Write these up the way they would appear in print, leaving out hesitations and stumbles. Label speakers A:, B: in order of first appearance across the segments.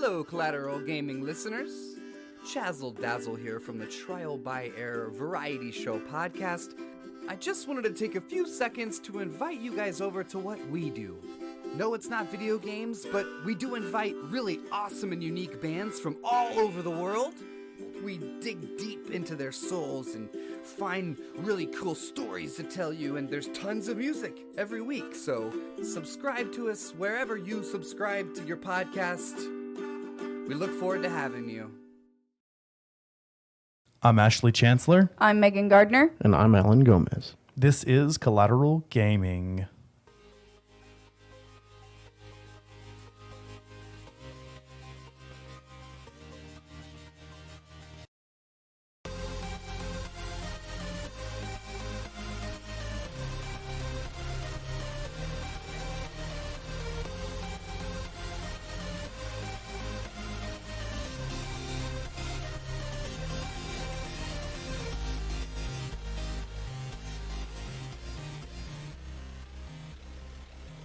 A: Hello, Collateral Gaming listeners. Chazzle Dazzle here from the Trial by Error Variety Show podcast. I just wanted to take a few seconds to invite you guys over to what we do. No, it's not video games, but we do invite really awesome and unique bands from all over the world. We dig deep into their souls and find really cool stories to tell you, and there's tons of music every week, so subscribe to us wherever you subscribe to your podcast. We look forward to having you.
B: I'm Ashley Chancellor.
C: I'm Megan Gardner.
D: And I'm Alan Gomez.
B: This is Collateral Gaming.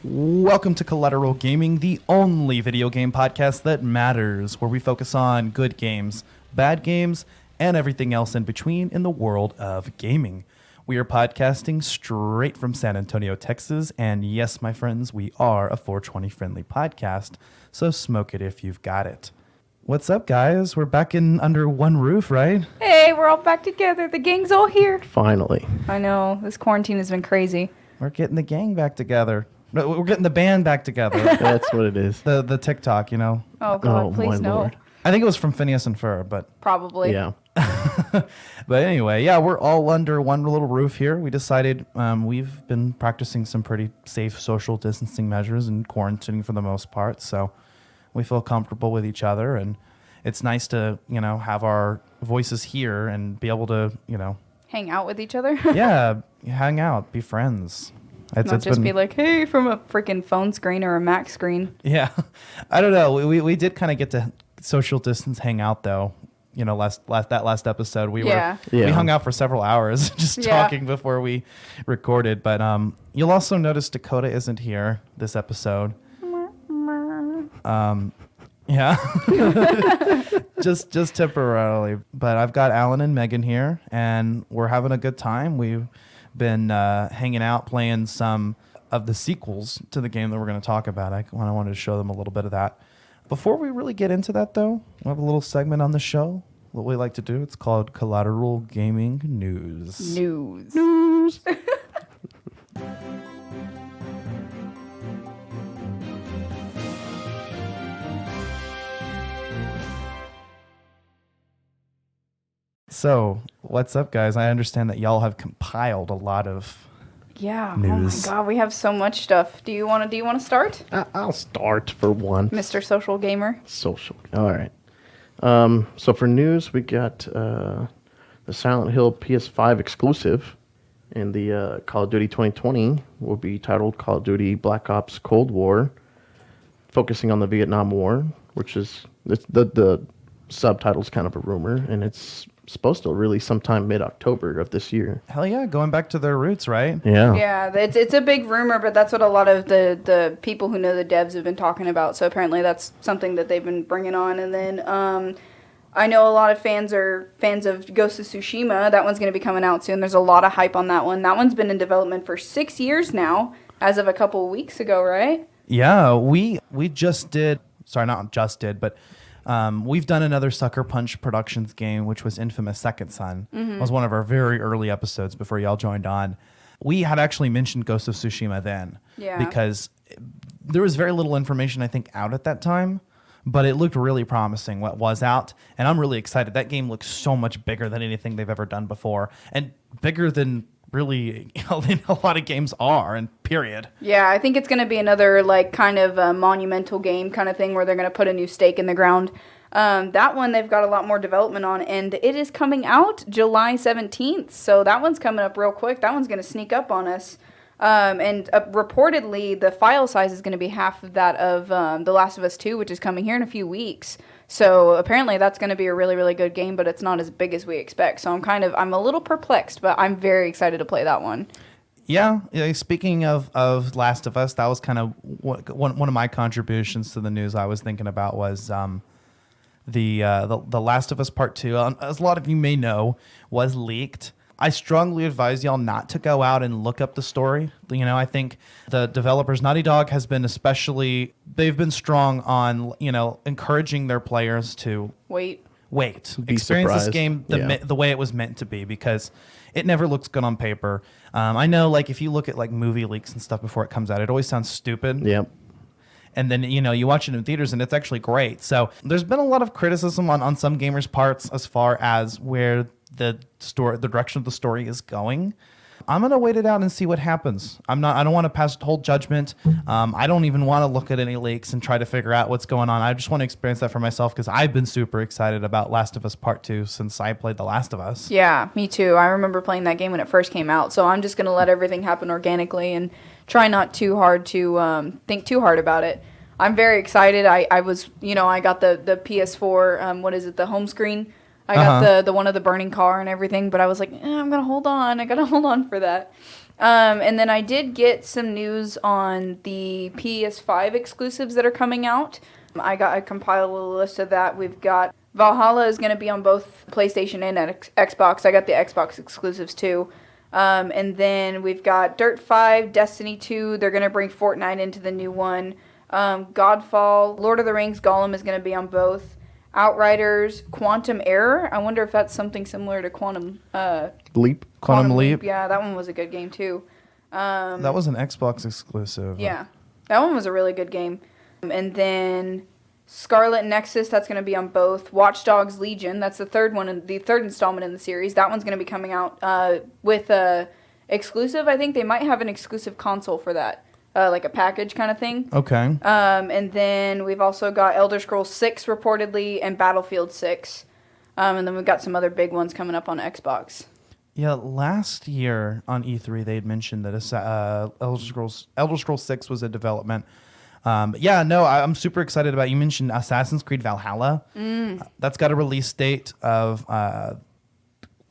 B: Welcome to Collateral Gaming, the only video game podcast that matters, where we focus on good games, bad games, and everything else in between in the world of gaming. We are podcasting straight from San Antonio, Texas, and yes, my friends, we are a 420-friendly podcast, so smoke it if you've got it. What's up, guys? We're back in under one roof, right?
C: Hey, we're all back together. The gang's all here.
D: Finally.
C: I know. This quarantine has been crazy.
B: We're getting the gang back together. We're getting the band back together.
D: That's what it is.
B: The TikTok, you know.
C: Oh, God, please
D: my
C: no.
D: Lord.
B: I think it was from Phineas and Ferb, but...
C: Probably.
D: Yeah.
B: But anyway, yeah, we're all under one little roof here. We decided we've been practicing some pretty safe social distancing measures and quarantining for the most part, so we feel comfortable with each other, and it's nice to, you know, have our voices here and be able to, you know...
C: Hang out with each other?
B: Yeah, hang out, be friends.
C: Not just be like, hey, from a freaking phone screen or a Mac screen.
B: Yeah. I don't know. We did kind of get to social distance hang out, though. You know, last episode, we hung out for several hours just talking before we recorded. But you'll also notice Dakota isn't here this episode. Yeah. just temporarily. But I've got Alan and Megan here, and we're having a good time. We've been hanging out playing some of the sequels to the game that we're going to talk about. I wanted to show them a little bit of that. Before we really get into that, though, we have a little segment on the show, what we like to do. It's called Collateral Gaming News.
C: News.
B: So, what's up, guys? I understand that y'all have compiled a lot of news.
C: Oh my God, we have so much stuff. Do you want to start?
D: I'll start for one.
C: Mr. Social Gamer.
D: Social. All right. So for news, we got the Silent Hill PS5 exclusive, and the Call of Duty 2020 will be titled Call of Duty Black Ops Cold War, focusing on the Vietnam War, which is the subtitle's kind of a rumor, and it's supposed to release sometime mid-October of this year.
B: Hell yeah, going back to their roots, right?
D: Yeah.
C: Yeah, it's a big rumor, but that's what a lot of the people who know the devs have been talking about. So apparently that's something that they've been bringing on. And then I know a lot of fans are fans of Ghost of Tsushima. That one's going to be coming out soon. There's a lot of hype on that one. That one's been in development for 6 years now, as of a couple of weeks ago, right?
B: Yeah, we just did, sorry, not just did, but we've done another Sucker Punch Productions game, which was Infamous Second Son. It was one of our very early episodes before y'all joined on. We had actually mentioned Ghost of Tsushima then, because there was very little information, I think, out at that time, but it looked really promising what was out, and I'm really excited. That game looks so much bigger than anything they've ever done before, and bigger than really a lot of games are, and period.
C: Yeah, I think it's going to be another like kind of a monumental game kind of thing where they're going to put a new stake in the ground. That one they've got a lot more development on, and it is coming out July 17th, so that one's coming up real quick. That one's going to sneak up on us. And reportedly, the file size is going to be half of that of The Last of Us 2, which is coming here in a few weeks. So apparently that's going to be a really, really good game, but it's not as big as we expect. So I'm a little perplexed, but I'm very excited to play that one.
B: Yeah. Speaking of Last of Us, that was kind of one of my contributions to the news. I was thinking about was the Last of Us Part 2. As a lot of you may know, was leaked. I strongly advise y'all not to go out and look up the story. I think the developers, Naughty Dog, they've been strong on, encouraging their players to
C: wait,
B: experience
D: surprised.
B: this game
D: Yeah.
B: the way it was meant to be, because it never looks good on paper. I know, like, if you look at like movie leaks and stuff before it comes out, it always sounds stupid.
D: Yep.
B: And then, you watch it in theaters and it's actually great. So there's been a lot of criticism on some gamers' parts as far as where the direction of the story is going. I'm going to wait it out and see what happens. I don't want to pass whole judgment. I don't even want to look at any leaks and try to figure out what's going on. I just want to experience that for myself, because I've been super excited about Last of Us Part 2 since I played The Last of Us.
C: Yeah, me too. I remember playing that game when it first came out, so I'm just going to let everything happen organically and try not too hard to think too hard about it. I'm very excited. I was, I got the PS4, the home screen. I got the one of the burning car and everything, but I was like, I'm going to hold on. I got to hold on for that. And then I did get some news on the PS5 exclusives that are coming out. I compiled a little list of that. We've got Valhalla is going to be on both PlayStation and Xbox. I got the Xbox exclusives too. And then we've got Dirt 5, Destiny 2. They're going to bring Fortnite into the new one. Godfall, Lord of the Rings, Gollum is going to be on both. Outriders, Quantum Error. I wonder if that's something similar to Quantum
D: Leap.
B: Quantum Leap.
C: Yeah, that one was a good game too.
B: That was an Xbox exclusive.
C: Yeah, that one was a really good game. And then Scarlet Nexus, that's going to be on both. Watch Dogs Legion, that's the third installment in the series. That one's going to be coming out with a exclusive. I think they might have an exclusive console for that. Like a package kind of thing.
B: Okay.
C: And then we've also got Elder Scrolls 6 reportedly and Battlefield 6. And then we've got some other big ones coming up on Xbox.
B: Yeah, last year on E3 they had mentioned that Elder Scrolls 6 was a development. I'm super excited about it. You mentioned Assassin's Creed Valhalla. That's got a release date of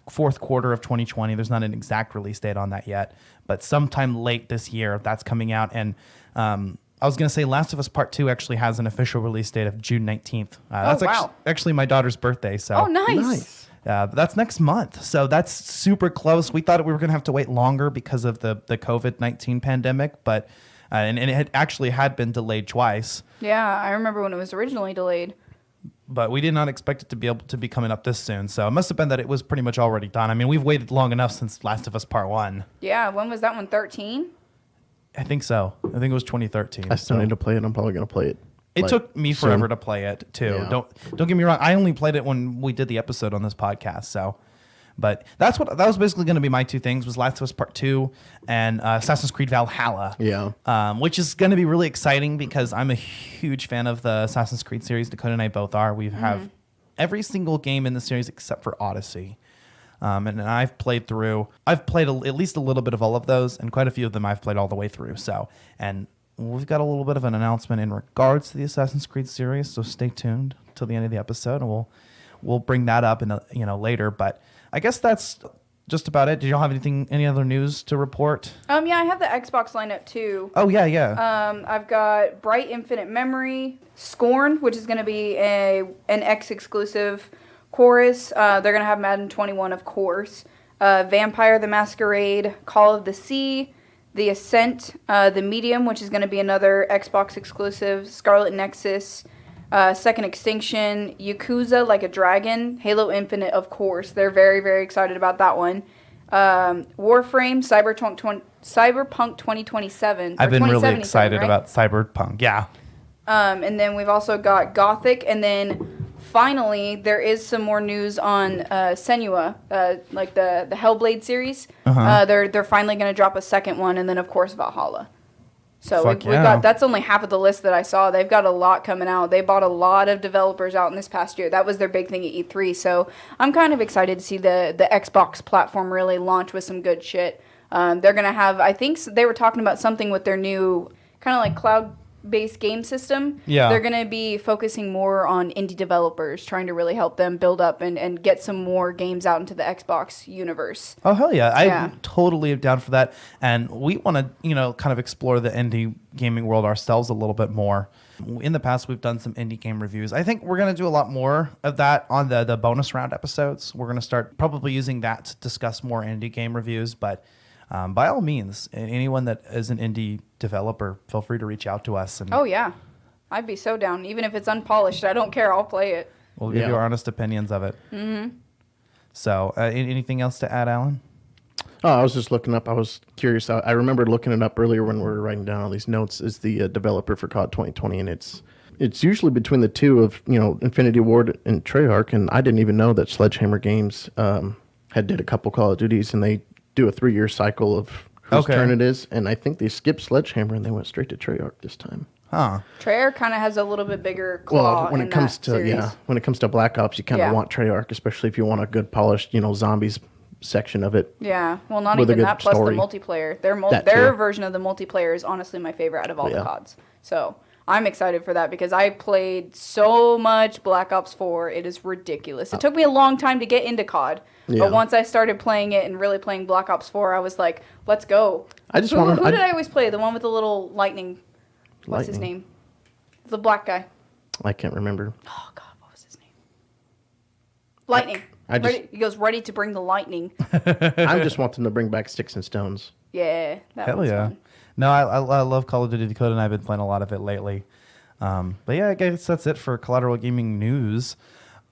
B: fourth quarter of 2020. There's not an exact release date on that yet, but sometime late this year that's coming out. And I was going to say Last of Us Part 2 actually has an official release date of June 19th. That's actually my daughter's birthday. So
C: Oh, nice.
B: that's next month. So that's super close. We thought we were going to have to wait longer because of the COVID-19 pandemic, but and it had been delayed twice.
C: Yeah, I remember when it was originally delayed.
B: But we did not expect it to be able to be coming up this soon. So it must have been that it was pretty much already done. I mean, we've waited long enough since Last of Us Part 1.
C: Yeah, when was that one? 13?
B: I think so. I think it was 2013.
D: I still need to play it. I'm probably going to play it.
B: It took me forever to play it, too.
D: Yeah.
B: Don't get me wrong. I only played it when we did the episode on this podcast. So, but that was basically going to be my two things, was Last of Us Part 2 and Assassin's Creed Valhalla.
D: Yeah.
B: Which is going to be really exciting because I'm a huge fan of the Assassin's Creed series. Dakota and I both are. We have every single game in the series except for Odyssey. And I've played at least a little bit of all of those, and quite a few of them I've played all the way through. So, and we've got a little bit of an announcement in regards to the Assassin's Creed series, so stay tuned till the end of the episode, and we'll bring that up later. But I guess that's just about it. Did y'all have any other news to report?
C: Yeah, I have the Xbox lineup too.
B: Oh yeah.
C: I've got Bright Infinite Memory, Scorn, which is going to be an X exclusive. Chorus, they're going to have Madden 21, of course. Vampire the Masquerade, Call of the Sea, The Ascent, The Medium, which is going to be another Xbox exclusive. Scarlet Nexus, Second Extinction, Yakuza Like a Dragon, Halo Infinite, of course. They're very, very excited about that one. Warframe, Cyberpunk 2027.
B: I've been really excited about Cyberpunk, yeah.
C: And then we've also got Gothic, and then finally there is some more news on Senua, like the Hellblade series. They're finally going to drop a second one, and then of course Valhalla. So we've got, that's only half of the list that I saw. They've got a lot coming out. They bought a lot of developers out in this past year. That was their big thing at E3. So I'm kind of excited to see the Xbox platform really launch with some good shit. They're going to have, I think they were talking about something with their new kind of like based game system.
B: Yeah.
C: They're going to be focusing more on indie developers, trying to really help them build up and get some more games out into the Xbox universe.
B: Oh, hell yeah.
C: Yeah.
B: I'm totally down for that. And we want to, kind of explore the indie gaming world ourselves a little bit more. In the past, we've done some indie game reviews. I think we're going to do a lot more of that on the bonus round episodes. We're going to start probably using that to discuss more indie game reviews. But by all means, anyone that is an indie developer, feel free to reach out to us. And
C: Oh, yeah. I'd be so down. Even if it's unpolished, I don't care. I'll play it.
B: we'll give you our honest opinions of it. So anything else to add, Alan?
D: Oh, I was just looking up. I was curious. I remember looking it up earlier when we were writing down all these notes. Is the developer for COD 2020, and it's usually between the two of Infinity Ward and Treyarch. And I didn't even know that Sledgehammer Games had did a couple Call of Duties, and they do a 3-year cycle of whose turn it is. And I think they skipped Sledgehammer and they went straight to Treyarch this time.
B: Huh.
C: Treyarch kind of has a little bit bigger claw
D: When
C: in
D: it comes
C: that
D: to
C: series.
D: when it comes to Black Ops, you kind of want Treyarch, especially if you want a good polished zombies section of it.
C: Yeah, well, not
D: with a
C: even
D: good
C: that. Plus
D: story.
C: the multiplayer. Their
D: That
C: their
D: too.
C: version of the multiplayer is honestly my favorite out of all the
D: Yeah.
C: CODs. So I'm excited for that because I played so much Black Ops 4. It is ridiculous. It took me a long time to get into COD,
D: Yeah.
C: but once I started playing it and really playing Black Ops 4, I was like, let's go.
D: I just
C: Who
D: wanna-
C: did
D: I-
C: I always play? The one with the little lightning. What's his
D: Lightning.
C: name? The black guy.
D: I can't remember.
C: Oh God, what was his name? Lightning.
D: I just-
C: He goes ready to bring the lightning.
D: I just want them to bring back Sticks and Stones.
C: Yeah, that
B: Hell
C: one's
B: yeah.
C: fun.
B: No, I love Call of Duty Dakota, and I've been playing a lot of it lately. But yeah, I guess that's it for Collateral Gaming News.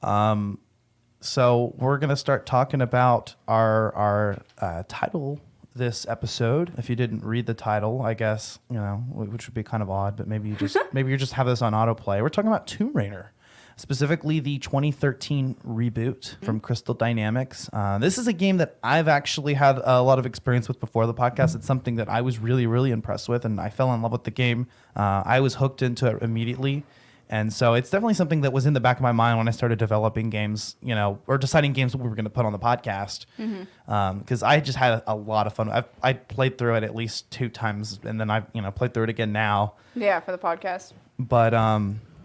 B: So we're going to start talking about our title this episode. If you didn't read the title, I guess, which would be kind of odd, but maybe you just have this on autoplay. We're talking about Tomb Raider. Specifically, the 2013 reboot from Crystal Dynamics. This is a game that I've actually had a lot of experience with before the podcast. It's something that I was really, really impressed with, and I fell in love with the game. I was hooked into it immediately. And so it's definitely something that was in the back of my mind when I started developing games, or deciding games that we were going to put on the podcast. Because I just had a lot of fun. I played through it at least 2 times, and then I played through it again now.
C: Yeah, for the podcast.
B: But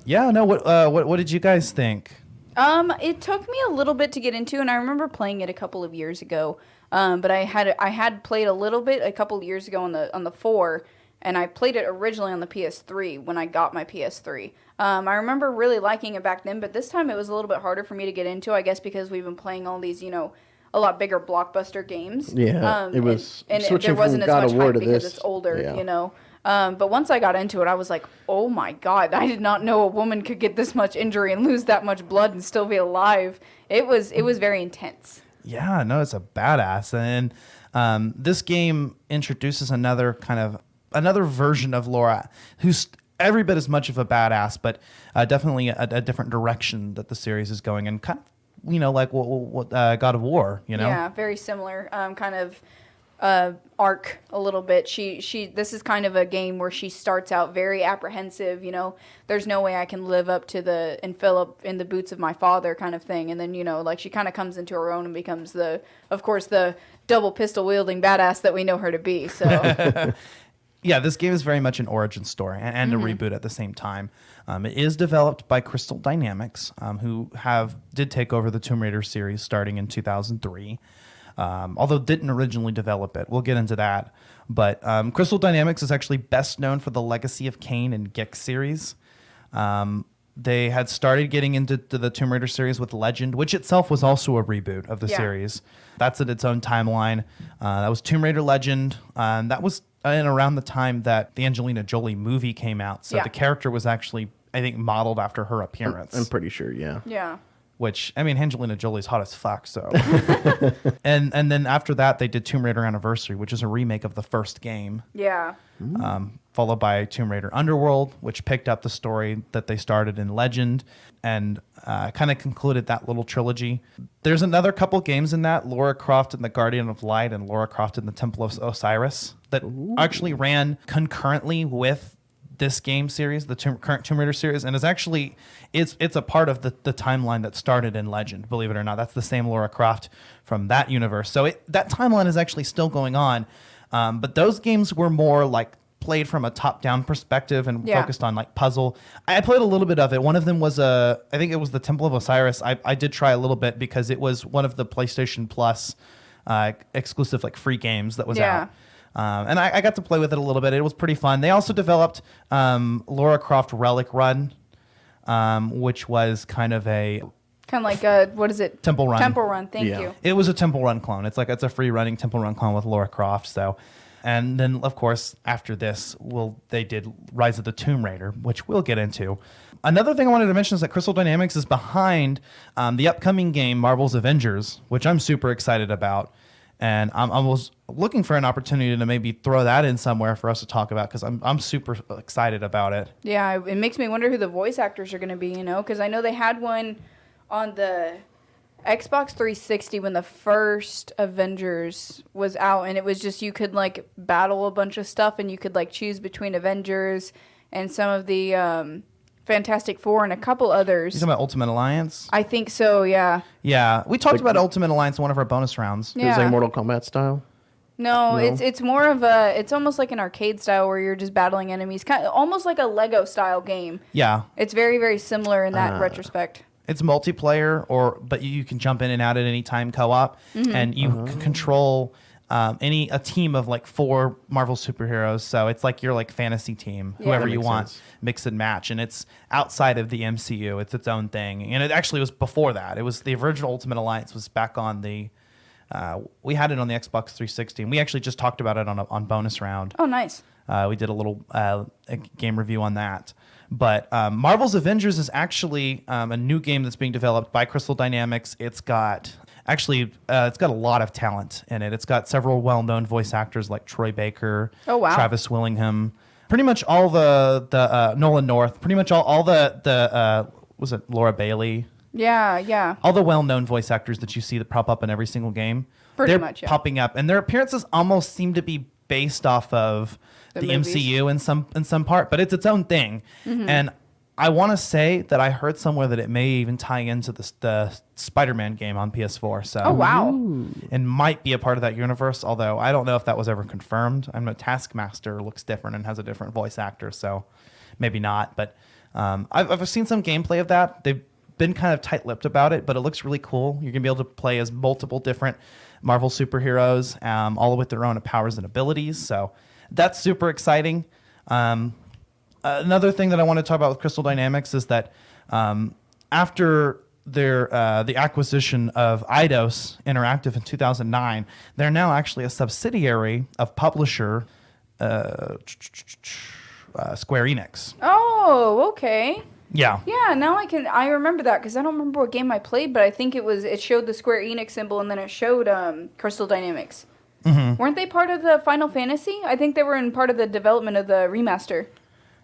B: yeah, no. What did you guys think?
C: It took me a little bit to get into, and I remember playing it a couple of years ago. But I had played a little bit a couple of years ago on the 4, and I played it originally on the PS3 when I got my PS3. I remember really liking it back then, but this time it was a little bit harder for me to get into, I guess because we've been playing all these, a lot bigger blockbuster games.
D: Yeah, it was
C: and
D: switching
C: there wasn't
D: from
C: as
D: God
C: much
D: of War
C: hype
D: to
C: because
D: this.
C: it's older,
D: Yeah.
C: But once I got into it, I was like, oh my God, I did not know a woman could get this much injury and lose that much blood and still be alive. It was very intense.
B: Yeah, no, it's a badass. And this game introduces another version of Lara, who's every bit as much of a badass, but definitely a different direction that the series is going in. Kind of, like what God of War,
C: Yeah, very similar kind of arc a little bit. This is kind of a game where she starts out very apprehensive, there's no way I can live up to and fill up in the boots of my father kind of thing. And then, she kind of comes into her own and becomes of course, the double pistol wielding badass that we know her to be. So
B: yeah, this game is very much an origin story and a reboot at the same time. It is developed by Crystal Dynamics, who did take over the Tomb Raider series starting in 2003. Although didn't originally develop it. We'll get into that. But Crystal Dynamics is actually best known for the Legacy of Kain and Gix series. They had started getting into the Tomb Raider series with Legend, which itself was also a reboot of the series. That's in its own timeline. That was Tomb Raider Legend. That was in around the time that the Angelina Jolie movie came out. So the character was actually, I think, modeled after her appearance.
D: I'm pretty sure, yeah.
C: yeah.
B: Which, I mean, Angelina Jolie's hot as fuck, so. and then after that, they did Tomb Raider Anniversary, which is a remake of the first game.
C: Yeah.
B: Followed by Tomb Raider Underworld, which picked up the story that they started in Legend and kind of concluded that little trilogy. There's another couple games in that, Lara Croft and the Guardian of Light and Lara Croft and the Temple of Osiris, that actually ran concurrently with this game series, the current Tomb Raider series, and is actually it's a part of the timeline that started in Legend. Believe it or not, that's the same Lara Croft from that universe. So that timeline is actually still going on, but those games were more like played from a top-down perspective and
C: Yeah.
B: focused on like puzzle. I played a little bit of it. One of them was I think it was the Temple of Osiris. I did try a little bit because it was one of the PlayStation Plus exclusive like free games that was
C: Yeah.
B: out. And I got to play with it a little bit. It was pretty fun. They also developed Lara Croft Relic Run, which was kind of a
C: Kind of like what is it?
B: Temple Run.
C: Temple Run. Thank
D: Yeah.
C: you.
B: It was a Temple Run clone. It's a free running Temple Run clone with Lara Croft. So, and then of course after this, they did Rise of the Tomb Raider, which we'll get into. Another thing I wanted to mention is that Crystal Dynamics is behind the upcoming game Marvel's Avengers, which I'm super excited about. And I was looking for an opportunity to maybe throw that in somewhere for us to talk about because I'm super excited about it.
C: Yeah, it makes me wonder who the voice actors are going to be, because I know they had one on the Xbox 360 when the first Avengers was out, and it was just you could like battle a bunch of stuff and you could like choose between Avengers and some of the Fantastic Four and a couple others.
B: You talking about Ultimate Alliance?
C: I think so, yeah.
B: Yeah, we talked about Ultimate Alliance in one of our bonus rounds.
C: Yeah.
D: It was like Mortal Kombat style.
C: No,
D: No?
C: it's more of it's almost like an arcade style where you're just battling enemies, kind of almost like a Lego style game.
B: Yeah.
C: It's very, very similar in that retrospect.
B: It's multiplayer, but you can jump in and out at any time co-op, and you can control a team of like 4 Marvel superheroes. So it's like your like fantasy team,
C: Yeah.
B: whoever
D: That
B: you
D: makes
B: want,
D: sense.
B: mix and match. And it's outside of the MCU. It's its own thing. And it actually was before that. It was the original Ultimate Alliance was back on the. We had it on the Xbox 360, and we actually just talked about it on bonus round.
C: Oh, nice.
B: We did a little a game review on that. But Marvel's Avengers is actually a new game that's being developed by Crystal Dynamics. It's got a lot of talent in it. It's got several well-known voice actors like Troy Baker,
C: Oh, wow.
B: Travis Willingham, pretty much all the Nolan North, pretty much all the was it Laura Bailey?
C: Yeah, yeah.
B: All the well-known voice actors that you see that pop up in every single game.
C: Pretty
B: they're
C: much, yeah.
B: popping up, and their appearances almost seem to be based off of the
C: movies.
B: MCU in some part, but it's its own thing.
C: Mm-hmm.
B: And I want to say that I heard somewhere that it may even tie into the Spider-Man game on PS4. So
C: Oh, wow.
B: it might be a part of that universe, although I don't know if that was ever confirmed. I know Taskmaster looks different and has a different voice actor, so maybe not. But I've seen some gameplay of that. They've been kind of tight-lipped about it, but it looks really cool. You're going to be able to play as multiple different Marvel superheroes, all with their own powers and abilities. So that's super exciting. Another thing that I want to talk about with Crystal Dynamics is that after the acquisition of Eidos Interactive in 2009, they're now actually a subsidiary of publisher Square Enix.
C: Oh, okay.
B: Yeah.
C: Yeah, now I remember that because I don't remember what game I played, but I think it showed the Square Enix symbol and then it showed Crystal Dynamics. Mm-hmm. Weren't they part of the Final Fantasy? I think they were in part of the development of the remaster.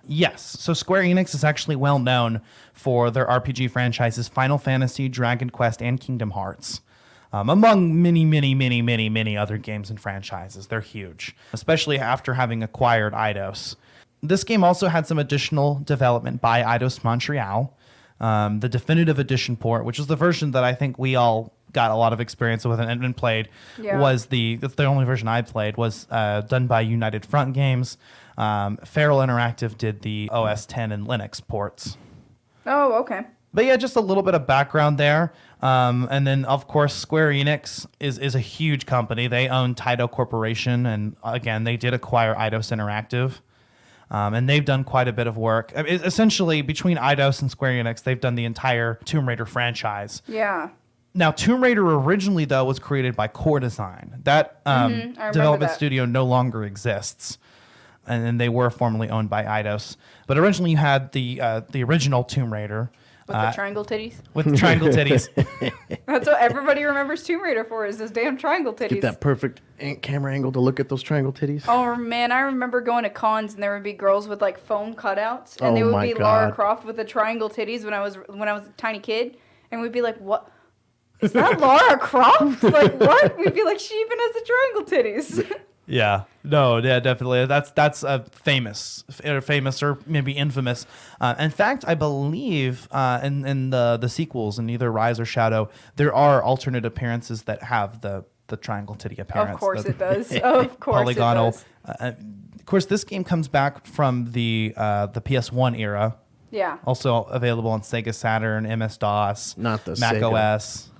B: Yes. So Square Enix is actually well known for their RPG franchises Final Fantasy, Dragon Quest, and Kingdom Hearts. Among many, many, many, many, many other games and franchises. They're huge, especially after having acquired Eidos. This game also had some additional development by Eidos Montréal. The Definitive Edition port, which is the version that I think we all got a lot of experience with and played,
C: Yeah.
B: that's the only version I played, was done by United Front Games. Feral Interactive did the OS 10 and Linux ports.
C: Oh, okay.
B: But yeah, just a little bit of background there. And then, of course, Square Enix is a huge company. They own Taito Corporation, and again, they did acquire Eidos Interactive. And they've done quite a bit of work. I mean, essentially, between Eidos and Square Enix, they've done the entire Tomb Raider franchise.
C: Yeah.
B: Now, Tomb Raider originally, though, was created by Core Design. That
C: I remember
B: development
C: that.
B: studio no longer exists. And then they were formerly owned by Eidos. But originally, you had the original Tomb Raider.
C: With the triangle titties.
B: With triangle titties.
C: That's what everybody remembers Tomb Raider for, is those damn triangle titties.
D: Get that perfect camera angle to look at those triangle titties.
C: Oh man, I remember going to cons and there would be girls with like foam cutouts, and
D: Oh,
C: they would
D: my
C: be Lara
D: God.
C: Croft with the triangle titties when I was a tiny kid, and we'd be like, "What? Is that Lara Croft? Like what?" We'd be like, "She even has the triangle titties."
B: Yeah, no, yeah, definitely. That's famous or maybe infamous. In fact, I believe in the sequels in either Rise or Shadow, there are alternate appearances that have the the triangle titty appearance.
C: Of course it does. Of course
B: polygonal.
C: it does.
B: Of course, this game comes back from the PS1 era.
C: Yeah.
B: Also available on Sega Saturn, MS-DOS,
D: Not the
B: Mac
D: Sega.
B: OS.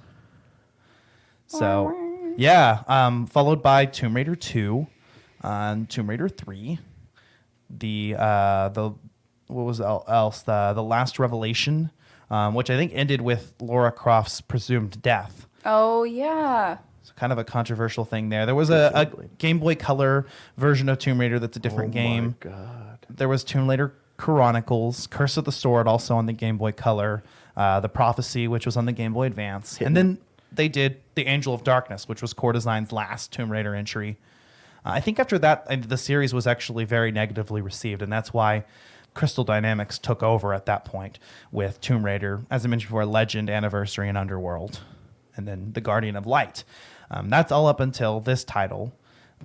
B: So, yeah, followed by Tomb Raider 2, Tomb Raider 3, the what was else? The Last Revelation, which I think ended with Lara Croft's presumed death.
C: Oh, yeah.
B: So kind of a controversial thing there. There was a Game Boy Color version of Tomb Raider that's a different game.
D: Oh my God.
B: There was Tomb Raider Chronicles, Curse of the Sword, also on the Game Boy Color, The Prophecy, which was on the Game Boy Advance, and then they did The Angel of Darkness, which was Core Design's last Tomb Raider entry. I think after that, the series was actually very negatively received, and that's why Crystal Dynamics took over at that point with Tomb Raider, as I mentioned before, Legend, Anniversary, and Underworld, and then The Guardian of Light. That's all up until this title,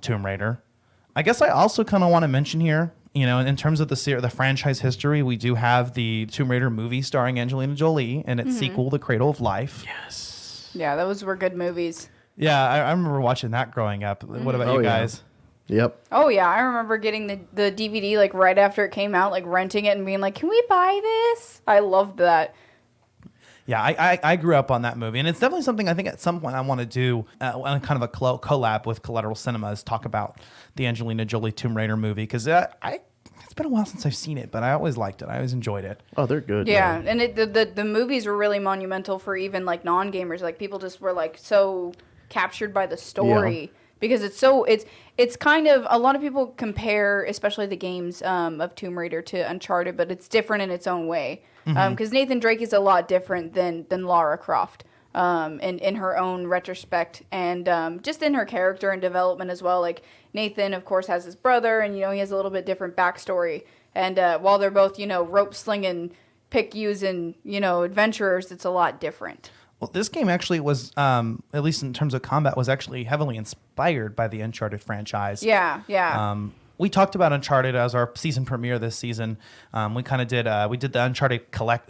B: Tomb Raider. I guess I also kind of want to mention here, in terms of the franchise history, we do have the Tomb Raider movie starring Angelina Jolie and its sequel, The Cradle of Life.
D: Yes.
C: Yeah, those were good movies.
B: Yeah, I remember watching that growing up. What about you guys?
D: Yep.
C: Oh, yeah. I remember getting the DVD like right after it came out, like renting it and being like, can we buy this? I loved that.
B: Yeah, I grew up on that movie, and it's definitely something I think at some point I want to do on kind of a collab with Collateral Cinemas, talk about the Angelina Jolie Tomb Raider movie, because it's been a while since I've seen it, but I always liked it. I always enjoyed it.
D: Oh, they're good.
C: Yeah, and the movies were really monumental for even like non-gamers. Like people just were like so captured by the story.
D: Yeah.
C: Because it's kind of, a lot of people compare, especially the games of Tomb Raider to Uncharted, but it's different in its own way. Because Nathan Drake is a lot different than Lara Croft in her own retrospect, and just in her character and development as well. Like Nathan, of course, has his brother, and he has a little bit different backstory. And while they're both rope slinging, pick using adventurers, it's a lot different.
B: Well, this game actually was, at least in terms of combat, was actually heavily inspired by the Uncharted franchise.
C: Yeah, yeah.
B: We talked about Uncharted as our season premiere this season. We kind of did the Uncharted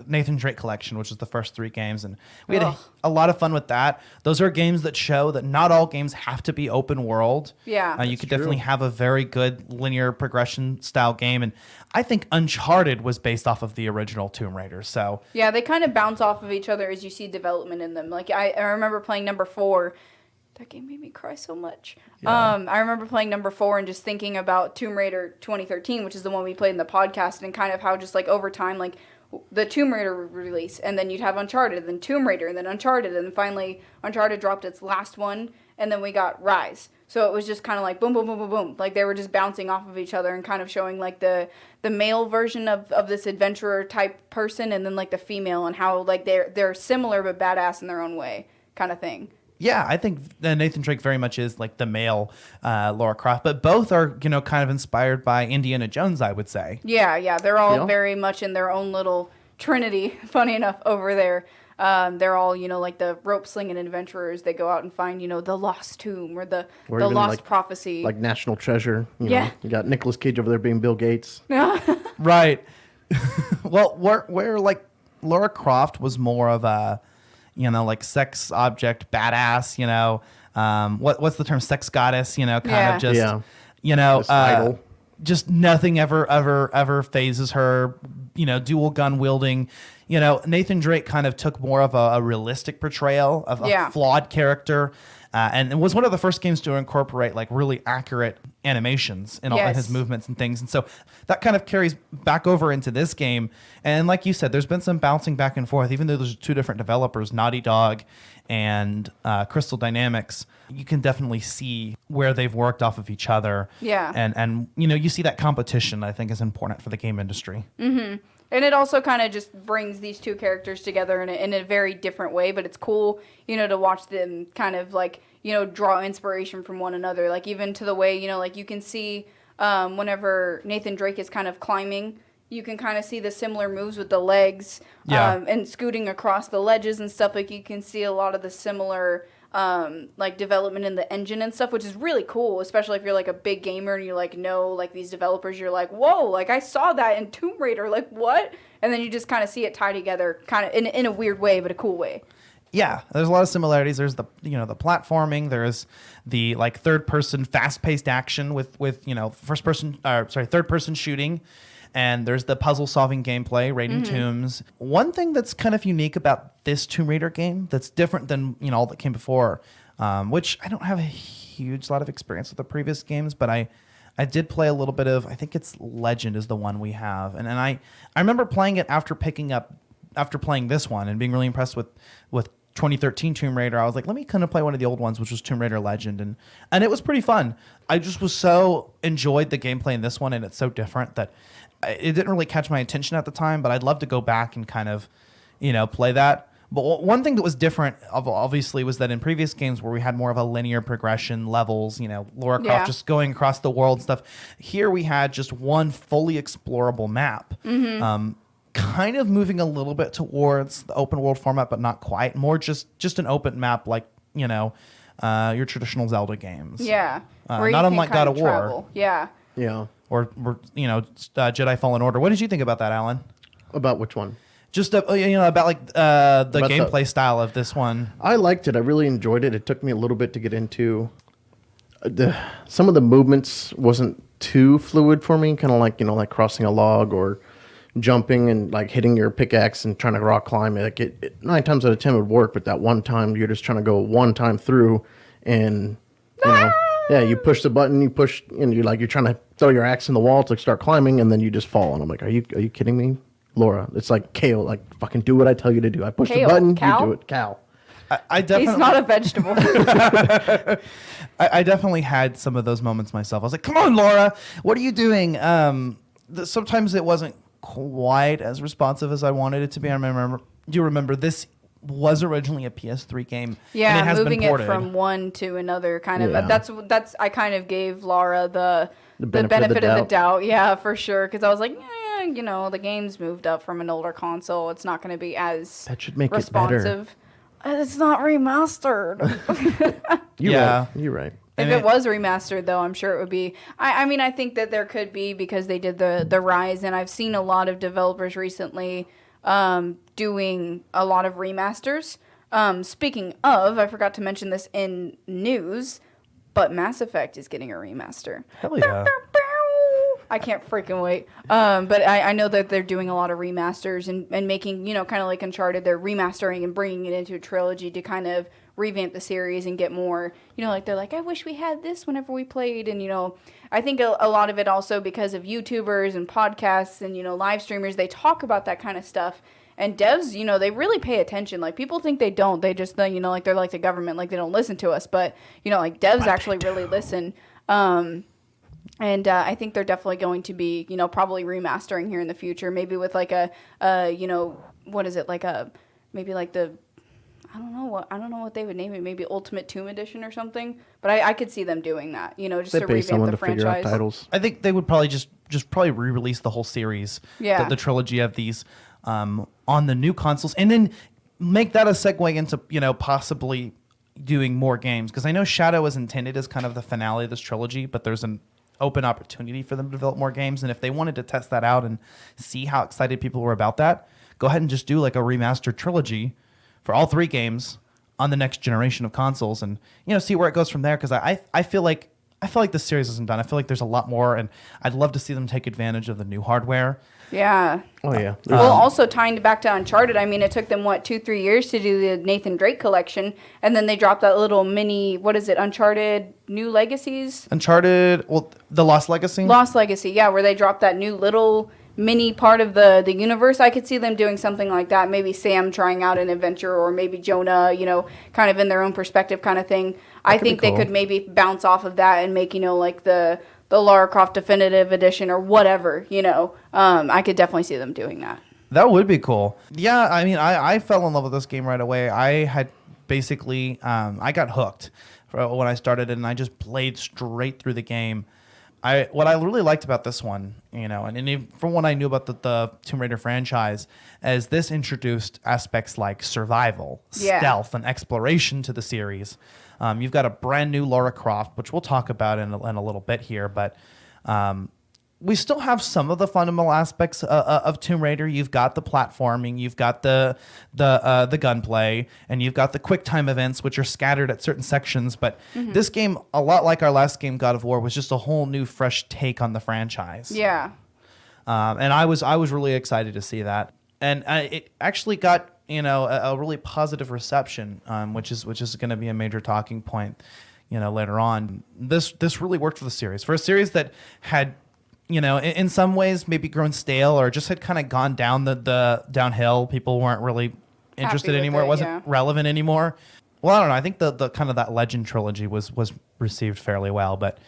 B: Nathan Drake collection, which is the first 3 games, and we had a lot of fun with that. Those are games that show that not all games have to be open world.
C: Yeah,
B: you could definitely have a very good linear progression style game, and I think Uncharted was based off of the original Tomb Raider. So
C: yeah, they kind of bounce off of each other as you see development in them. Like I remember playing number 4. That game made me cry so much. Yeah. I remember playing number 4 and just thinking about Tomb Raider 2013, which is the one we played in the podcast, and kind of how just like over time, like the Tomb Raider release, and then you'd have Uncharted, then Tomb Raider, and then Uncharted, and then finally Uncharted dropped its last one, and then we got Rise. So it was just kind of like boom, boom, boom, boom, boom. Like they were just bouncing off of each other and kind of showing like the male version of this adventurer type person, and then like the female, and how like they're similar but badass in their own way kind of thing.
B: Yeah, I think Nathan Drake very much is like the male Lara Croft, but both are, kind of inspired by Indiana Jones, I would say.
C: Yeah, they're all very much in their own little trinity, funny enough, over there. They're all, like the rope slinging adventurers. They go out and find, the lost tomb or the lost prophecy.
D: Like National Treasure.
C: Yeah.
D: You got Nicolas Cage over there being Bill Gates.
B: Right. Well, where like Lara Croft was more of a, like sex object badass, what's the term, sex goddess, of just,
D: Just idol.
B: Just nothing ever phases her, dual gun wielding. Nathan Drake kind of took more of a realistic portrayal of a flawed character. And it was one of the first games to incorporate like really accurate animations in all of his movements and things. And so that kind of carries back over into this game. And like you said, there's been some bouncing back and forth, even though there's 2 different developers, Naughty Dog and Crystal Dynamics. You can definitely see where they've worked off of each other.
C: Yeah.
B: And you see that competition, I think, is important for the game industry.
C: Mm-hmm. And it also kind of just brings these 2 characters together in a very different way, but it's cool, to watch them kind of like, draw inspiration from one another. Like even to the way, like you can see whenever Nathan Drake is kind of climbing, you can kind of see the similar moves with the legs and scooting across the ledges and stuff. Like you can see a lot of the similar like development in the engine and stuff, which is really cool, especially if you're like a big gamer and you like know like these developers. You're like, whoa, like I saw that in Tomb Raider, like what? And then you just kind of see it tie together kind of in a weird way, but a cool way.
B: Yeah, there's a lot of similarities. There's the the platforming. There's the like third person fast paced action with third person shooting, and there's the puzzle solving gameplay, raiding tombs. One thing that's kind of unique about this Tomb Raider game that's different than all that came before, which I don't have a huge lot of experience with the previous games, but I did play a little bit of, I think it's Legend is the one we have, and I remember playing it after playing this one and being really impressed with 2013 Tomb Raider. I was like, let me kind of play one of the old ones, which was Tomb Raider Legend, and it was pretty fun. I just was so enjoyed the gameplay in this one, and it's so different that it didn't really catch my attention at the time, but I'd love to go back and kind of play that. But one thing that was different, obviously, was that in previous games where we had more of a linear progression, levels, Lara Croft just going across the world and stuff, here we had just one fully explorable map. Kind of moving a little bit towards the open world format, but not quite. More just an open map like, your traditional Zelda games.
C: Yeah.
B: Not unlike God of War.
C: Yeah.
D: Yeah.
B: Or Jedi Fallen Order. What did you think about that, Alan?
D: About which one?
B: Just about like the gameplay style of this one.
D: I liked it. I really enjoyed it. It took me a little bit to get into some of the movements wasn't too fluid for me. Kind of like like crossing a log or jumping and like hitting your pickaxe and trying to rock climb. Like it 9 times out of 10 would work, but that one time you're just trying to go one time through, and you push the button, you push, and you're trying to throw your axe in the wall to start climbing, and then you just fall. And I'm like, are you kidding me? Laura, it's like kale. Like, fucking do what I tell you to do. I push the button, you do it. Cow.
B: I definitely.
C: He's not a vegetable.
B: I definitely had some of those moments myself. I was like, come on, Laura, what are you doing? Sometimes it wasn't quite as responsive as I wanted it to be. Do you remember this was originally a PS3 game?
C: Yeah,
B: and it has
C: moving
B: been ported.
C: it from one to another kind of.
D: Yeah.
C: That's I kind of gave Lara the
D: benefit
C: of the doubt. Yeah, for sure. Because I was like, the game's moved up from an older console. It's not going to be as
D: that should make
C: responsive.
D: It better.
C: It's not remastered.
D: You're right.
C: If it was remastered, though, I'm sure it would be. I think that there could be, because they did the Rise, and I've seen a lot of developers recently doing a lot of remasters. Speaking of, I forgot to mention this in news, but Mass Effect is getting a remaster.
B: Hell yeah.
C: I can't freaking wait. But I know that they're doing a lot of remasters and making, kind of like Uncharted, they're remastering and bringing it into a trilogy to kind of revamp the series and get more, like they're like, I wish we had this whenever we played. And, I think a lot of it also because of YouTubers and podcasts and, live streamers, they talk about that kind of stuff. And devs, they really pay attention. Like, people think they don't. They just, like, they're like the government, like they don't listen to us. But, like devs actually really listen. And I think they're definitely going to be, probably remastering here in the future. Maybe with like what is it? Like maybe like the, I don't know what they would name it. Maybe Ultimate Tomb Edition or something. But I could see them doing that, just to revamp the franchise.
D: Titles.
B: I think they would probably just probably re-release the whole series.
C: Yeah.
B: The trilogy of these on the new consoles, and then make that a segue into, possibly doing more games. Because I know Shadow is intended as kind of the finale of this trilogy, but there's an open opportunity for them to develop more games. And if they wanted to test that out and see how excited people were about that, go ahead and just do like a remastered trilogy for all 3 games on the next generation of consoles, and see where it goes from there. Because I feel like this series isn't done. I feel like there's a lot more, and I'd love to see them take advantage of the new hardware.
C: Yeah.
D: Oh yeah.
C: Well, also tying back to Uncharted, it took them 2-3 years to do the Nathan Drake collection, and then they dropped that little mini, what is it, Uncharted New Legacies?
B: Uncharted, the Lost Legacy?
C: Lost Legacy, yeah, where they dropped that new little mini part of the universe. I could see them doing something like that. Maybe Sam trying out an adventure, or maybe Jonah, kind of in their own perspective kind of thing. I think they could maybe bounce off of that and make, like the Lara Croft Definitive Edition or whatever, I could definitely see them doing that.
B: That would be cool. Yeah, I fell in love with this game right away. I had basically, I got hooked when I started, and I just played straight through the game. What I really liked about this one, and from what I knew about the Tomb Raider franchise, is this introduced aspects like survival, stealth, and exploration to the series. You've got a brand new Lara Croft, which we'll talk about in a little bit here, but we still have some of the fundamental aspects of Tomb Raider. You've got the platforming, you've got the gunplay, and you've got the quick time events, which are scattered at certain sections. But this game, a lot like our last game, God of War, was just a whole new, fresh take on the franchise.
C: Yeah.
B: And I was really excited to see that, and it actually got a really positive reception, which is going to be a major talking point, later on. This really worked for the series, for a series that had, in some ways maybe grown stale or just had kind of gone down the downhill. People weren't really interested anymore. It wasn't relevant anymore. Well, I don't know. I think the kind of that Legend trilogy was received fairly well, but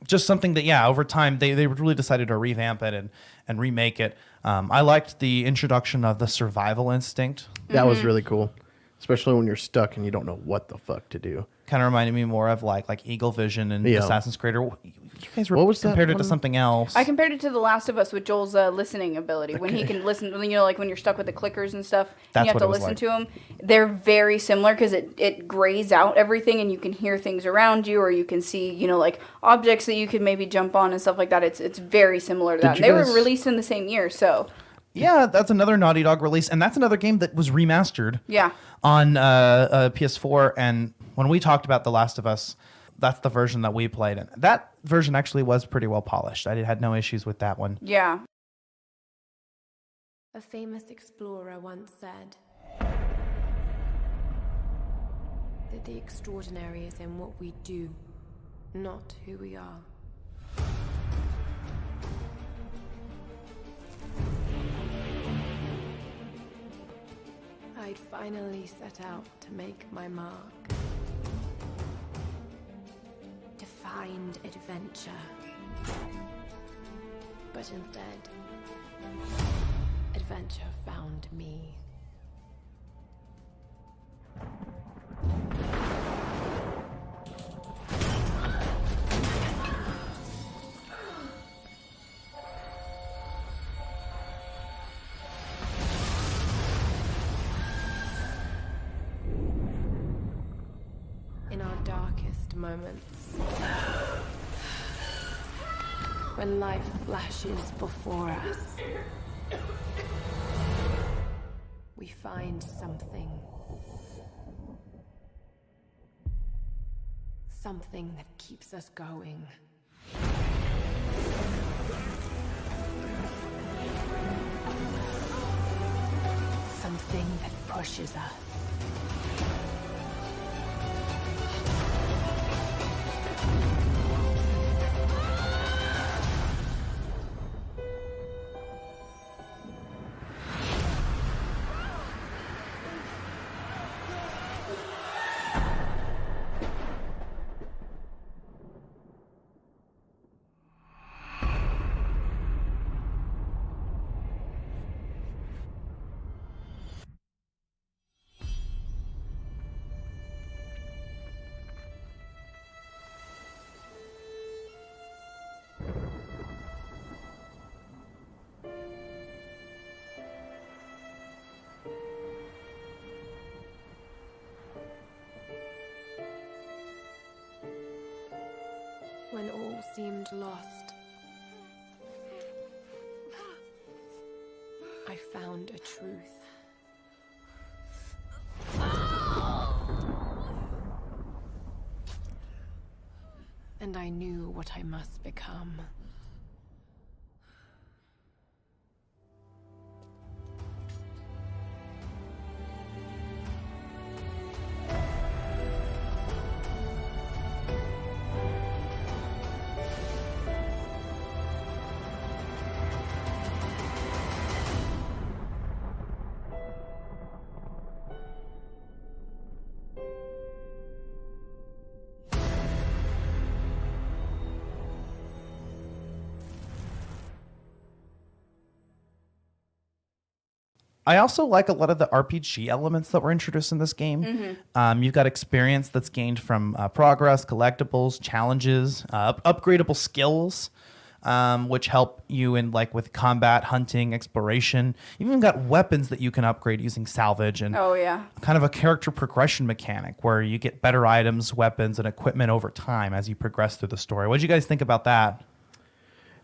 B: just something that, over time they really decided to revamp it and remake it. I liked the introduction of the survival instinct.
D: That was really cool, especially when you're stuck and you don't know what the fuck to do.
B: Kind of reminded me more of like Eagle Vision and Assassin's Creed. You guys compared it to something else.
C: I compared it to The Last of Us with Joel's listening ability. When he can listen, like when you're stuck with the clickers and stuff, and you have to listen to them. They're very similar because it grays out everything and you can hear things around you, or you can see, like objects that you could maybe jump on and stuff like that. It's very similar to that. And they were released in the same year, so...
B: Yeah, that's another Naughty Dog release, and that's another game that was remastered on PS4. And when we talked about The Last of Us, that's the version that we played. And that version actually was pretty well polished. I had no issues with that one.
C: Yeah.
E: A famous explorer once said that the extraordinary is in what we do, not who we are. I'd finally set out to make my mark. To find adventure. But instead, adventure found me. In our darkest moments, when life flashes before us, we find something that keeps us going. Something that pushes us. When all seemed lost, I found a truth. And I knew what I must become.
B: I also like a lot of the RPG elements that were introduced in this game. You've got experience that's gained from progress, collectibles, challenges, upgradable skills, which help you in with combat, hunting, exploration. You've even got weapons that you can upgrade using salvage and kind of a character progression mechanic where you get better items, weapons, and equipment over time as you progress through the story. What did you guys think about that?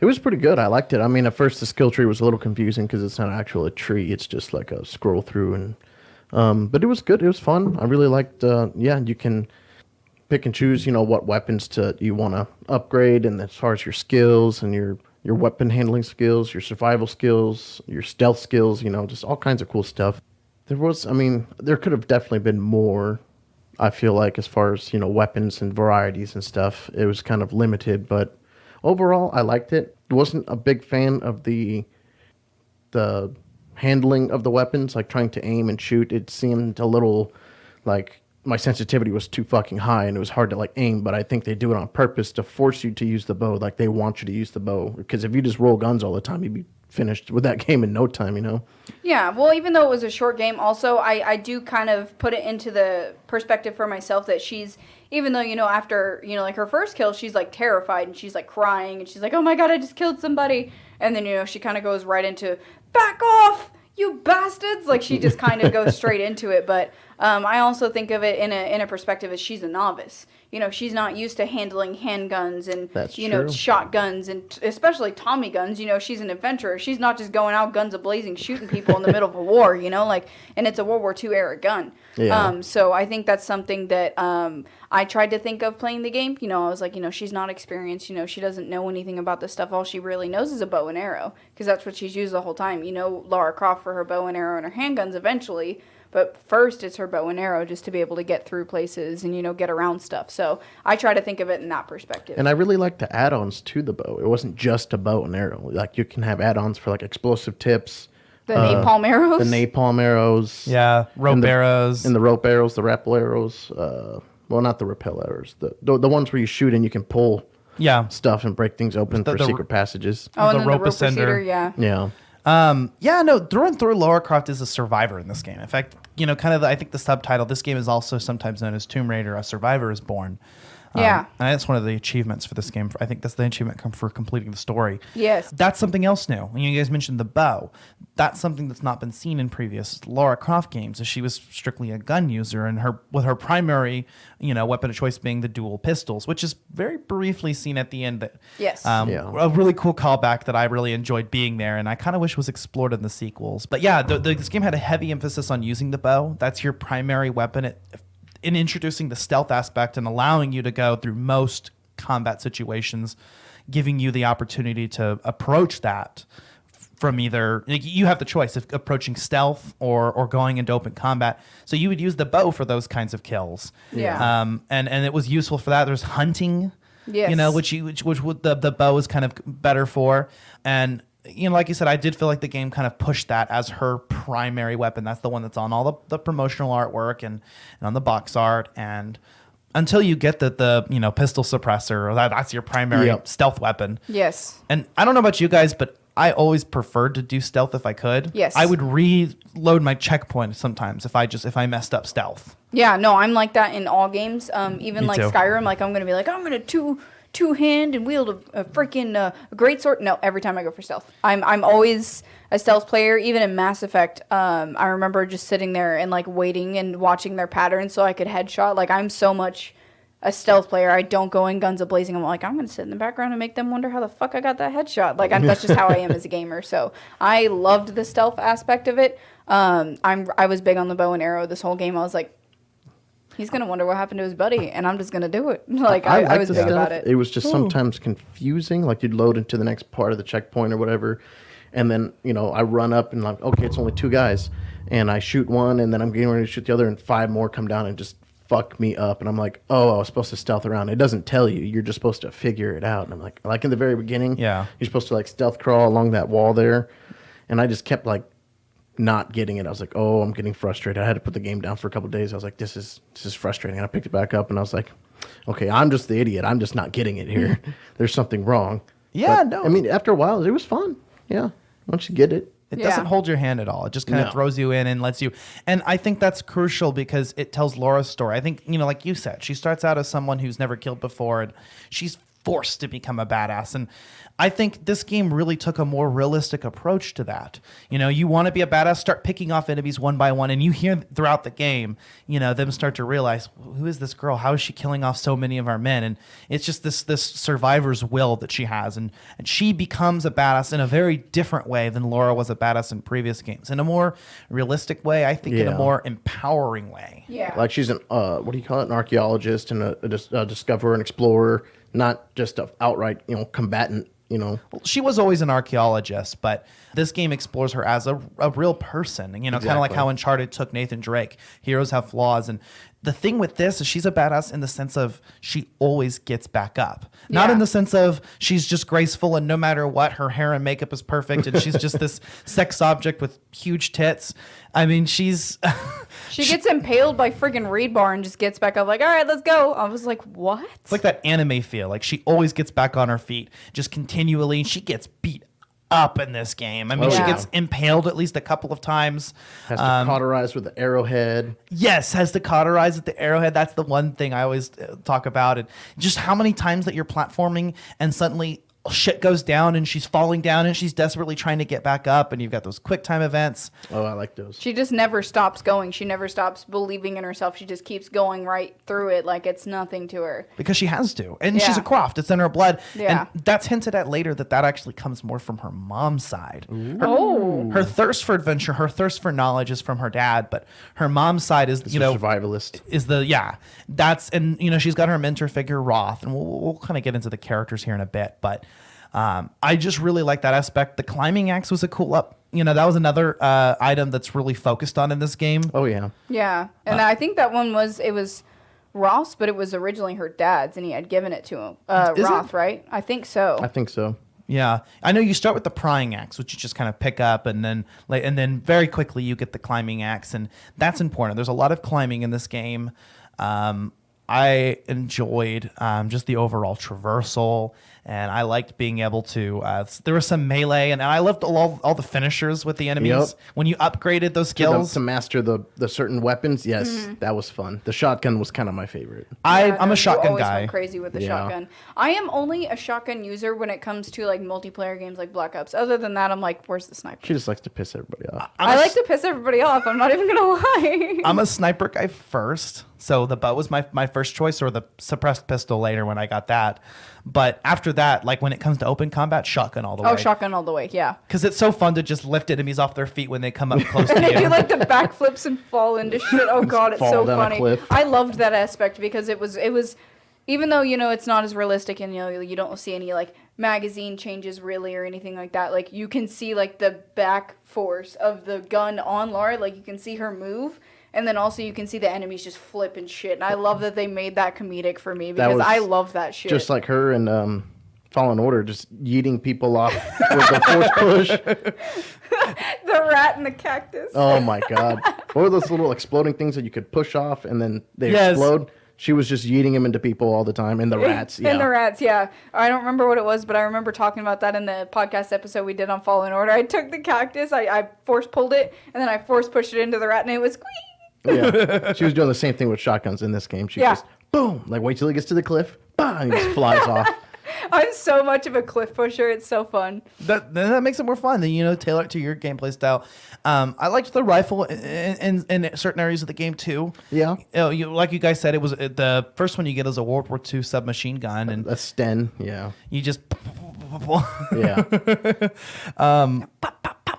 D: It was pretty good. I liked it. I mean, at first the skill tree was a little confusing because it's not actually a tree. It's just like a scroll through, and but it was good. It was fun. I really liked. You can pick and choose. What weapons you want to upgrade, and as far as your skills and your weapon handling skills, your survival skills, your stealth skills. Just all kinds of cool stuff. There could have definitely been more. I feel like as far as weapons and varieties and stuff, it was kind of limited, but. Overall, I liked it. Wasn't a big fan of the handling of the weapons, like trying to aim and shoot. It seemed a little like my sensitivity was too fucking high and it was hard to like aim, but I think they do it on purpose to force you to use the bow. Like they want you to use the bow, because if you just roll guns all the time, you'd be finished with that game in no time,
C: Yeah, well, even though it was a short game, also, I do kind of put it into the perspective for myself that she's, even though, after, like her first kill, she's like terrified and she's like crying and she's like, oh my god, I just killed somebody. And then, she kind of goes right into, back off, you bastards. Like she just kind of goes straight into it. But I also think of it in a perspective as she's a novice. She's not used to handling handguns and,
D: That's true.
C: shotguns and especially Tommy guns. She's an adventurer. She's not just going out guns a-blazing shooting people in the middle of a war, and it's a World War II era gun.
D: Yeah.
C: So I think that's something that I tried to think of playing the game. I was like, she's not experienced. She doesn't know anything about this stuff. All she really knows is a bow and arrow, because that's what she's used the whole time. Lara Croft for her bow and arrow and her handguns eventually. But first, it's her bow and arrow just to be able to get through places and, get around stuff. So I try to think of it in that perspective.
D: And I really like the add-ons to the bow. It wasn't just a bow and arrow. Like, you can have add-ons for, like, explosive tips.
C: The napalm arrows?
D: The napalm arrows.
B: Yeah, rope arrows.
D: And the rope arrows, the rappel arrows. Well, not the rappel arrows. The ones where you shoot and you can pull stuff and break things open for secret passages.
C: Oh, and
B: the
C: then
B: rope
C: the rope
B: ascender.
C: yeah.
D: Yeah.
B: Through and through, Lara Croft is a survivor in this game. In fact, I think the subtitle, this game is also sometimes known as Tomb Raider, A Survivor is Born.
C: Yeah.
B: And that's one of the achievements for this game. I think that's the achievement for completing the story.
C: Yes.
B: That's something else new. When you guys mentioned the bow, that's something that's not been seen in previous Lara Croft games, as she was strictly a gun user, and with her primary, weapon of choice being the dual pistols, which is very briefly seen at the end.
C: Yes.
B: A really cool callback that I really enjoyed being there, and I kind of wish was explored in the sequels. But yeah, this game had a heavy emphasis on using the bow. That's your primary weapon. In introducing the stealth aspect and allowing you to go through most combat situations, giving you the opportunity to approach that from either, you have the choice of approaching stealth or going into open combat. So you would use the bow for those kinds of kills.
C: Yeah.
B: And it was useful for that. There's hunting,
C: yes.
B: which the bow is kind of better for. And like you said, I did feel like the game kind of pushed that as her primary weapon. That's the one that's on all the promotional artwork and on the box art. And until you get the pistol suppressor, or that's your primary stealth weapon.
C: Yes.
B: And I don't know about you guys, but I always preferred to do stealth if I could.
C: Yes.
B: I would reload my checkpoint sometimes if I messed up stealth.
C: Yeah, no, I'm like that in all games. Even
B: Me
C: like
B: too.
C: Skyrim, like I'm going to be like, I'm going to two-hand and wield a freaking great sword. No, every time I go for stealth. I'm always a stealth player. Even in Mass Effect, I remember just sitting there and like waiting and watching their patterns so I could headshot. Like I'm so much a stealth player. I don't go in guns a-blazing. I'm like, I'm going to sit in the background and make them wonder how the fuck I got that headshot. Like that's just how I am as a gamer. So I loved the stealth aspect of it. I was big on the bow and arrow this whole game. I was like, he's going to wonder what happened to his buddy, and I'm just going to do it. Like, I was big about it.
D: It was just sometimes confusing. Like, you'd load into the next part of the checkpoint or whatever, and then, I run up and like, okay, it's only 2 guys. And I shoot one, and then I'm getting ready to shoot the other, and 5 more come down and just fuck me up. And I'm like, oh, I was supposed to stealth around. It doesn't tell you. You're just supposed to figure it out. And I'm like in the very beginning, you're supposed to like stealth crawl along that wall there. And I just kept like, not getting it. I was like, oh, I'm getting frustrated. I had to put the game down for a couple of days. I was like, this is frustrating. And I picked it back up and I was like, okay, I'm just the idiot. I'm just not getting it here. There's something wrong.
B: Yeah,
D: but,
B: no.
D: I mean, after a while, it was fun. Yeah. Once you get it.
B: It doesn't hold your hand at all. It just kind of throws you in and lets you. And I think that's crucial because it tells Laura's story. I think, like you said, she starts out as someone who's never killed before, and she's forced to become a badass. And I think this game really took a more realistic approach to that. You know, you want to be a badass, start picking off enemies one by one, and you hear throughout the game, you know, them start to realize, who is this girl? How is she killing off so many of our men? And it's just this survivor's will that she has, and she becomes a badass in a very different way than Lara was a badass in previous games. In a more realistic way, I think in a more empowering way.
C: Yeah.
D: Like she's an what do you call it? An archaeologist and a discoverer and explorer, not just an outright, you know, combatant. You know,
B: she was always an archaeologist, but this game explores her as a real person. You know, kind of like how Uncharted took Nathan Drake. Heroes have flaws, and the thing with this is she's a badass in the sense of she always gets back up. Not in the sense of she's just graceful and no matter what, her hair and makeup is perfect and she's just this sex object with huge tits. I mean, she's...
C: She gets impaled by friggin' reed bar and just gets back up like, all right, let's go. I was like, what?
B: It's like that anime feel. Like she always gets back on her feet just continually. She gets beat up in this game. I mean, she gets impaled at least a couple of times.
D: Has to cauterize with the arrowhead.
B: Yes, has to cauterize with the arrowhead. That's the one thing I always talk about. And just how many times that you're platforming and suddenly shit goes down and she's falling down and she's desperately trying to get back up, and you've got those quick time events.
D: Oh, I like those.
C: She just never stops going. She never stops believing in herself. She just keeps going right through it like it's nothing to her.
B: Because she has to. And she's a Croft. It's in her blood.
C: Yeah.
B: And that's hinted at later that actually comes more from her mom's side. Her thirst for adventure, her thirst for knowledge is from her dad, but her mom's side is,
D: It's a survivalist.
B: Is that's, and, you know, she's got her mentor figure, Roth, and we'll kind of get into the characters here in a bit, but I just really like that aspect. The climbing axe was a cool up. You know, that was another item that's really focused on in this game.
D: Oh, yeah.
C: Yeah. And I think that one was Roth's, but it was originally her dad's, and he had given it to him. Roth, right? I think so.
D: I think so.
B: Yeah, I know you start with the prying axe, which you just kind of pick up, and then very quickly you get the climbing axe, and that's important. There's a lot of climbing in this game. I enjoyed just the overall traversal, and I liked being able to. There was some melee, and I loved all the finishers with the enemies.
D: Yep.
B: When you upgraded those skills
D: To master the certain weapons, yes, that was fun. The shotgun was kind of my favorite.
B: I'm a shotgun
C: always
B: guy.
C: went crazy with the shotgun. I am only a shotgun user when it comes to like multiplayer games like Black Ops. Other than that, I'm like, where's the sniper?
D: She just likes to piss everybody off.
C: I like to piss everybody off. I'm not even gonna lie.
B: I'm a sniper guy first, so the bow was my first choice, or the suppressed pistol later when I got that. But after that, like when it comes to open combat, shotgun all the way.
C: Oh, shotgun all the way, yeah.
B: Because it's so fun to just lift enemies off their feet when they come up close to
C: And they
B: you.
C: do like the backflips and fall into shit. Oh god, it's
D: Fall
C: so
D: down a
C: funny.
D: cliff.
C: I loved that aspect because it was even though, you know, it's not as realistic and, you know, you don't see any like magazine changes really or anything like that. Like you can see like the back force of the gun on Lara, like you can see her move. And then also you can see the enemies just flip and shit. And I love that they made that comedic for me because I love that shit.
D: Just like her and Fallen Order, just yeeting people off with the force push.
C: the rat and the cactus.
D: Oh my god. Or those little exploding things that you could push off and then they explode. She was just yeeting them into people all the time. And the rats, yeah.
C: And the rats, yeah. I don't remember what it was, but I remember talking about that in the podcast episode we did on Fallen Order. I took the cactus, I force pulled it, and then I force pushed it into the rat, and it was squeak.
D: Yeah, she was doing the same thing with shotguns in this game. She just, boom, like wait till he gets to the cliff, bah, and he just flies off.
C: I'm so much of a cliff pusher. It's so fun.
B: That makes it more fun. Then, you know, tailor it to your gameplay style. I liked the rifle in certain areas of the game too.
D: Yeah.
B: You know, like you guys said, it was the first one you get is a World War II submachine gun, and
D: A Sten, yeah.
B: you just.
D: Yeah.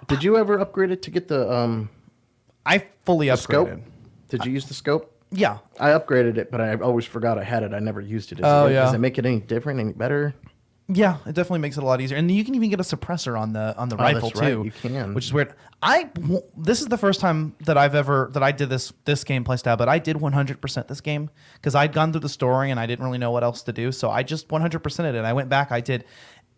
D: Did you ever upgrade it to get the
B: I fully upgraded.
D: scope? Did you use the scope?
B: Yeah.
D: I upgraded it, but I always forgot I had it. I never used it.
B: Yeah.
D: Does it make it any different, any better?
B: Yeah, it definitely makes it a lot easier, and you can even get a suppressor on the rifle
D: that's right,
B: too.
D: you can.
B: Which is weird. This is the first time that I did this gameplay style, but I did 100% this game because I'd gone through the story and I didn't really know what else to do, so I just 100%ed it. I went back, I did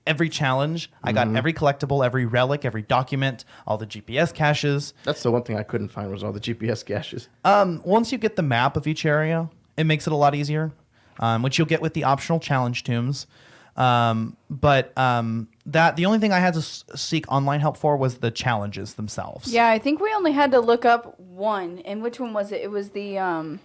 B: every challenge, I got every collectible, every relic, every document, all the GPS caches.
D: That's the one thing I couldn't find was all the GPS caches.
B: Once you get the map of each area, it makes it a lot easier, which you'll get with the optional challenge tombs. But the only thing I had to seek online help for was the challenges themselves.
C: Yeah, I think we only had to look up one. And which one was it? It was the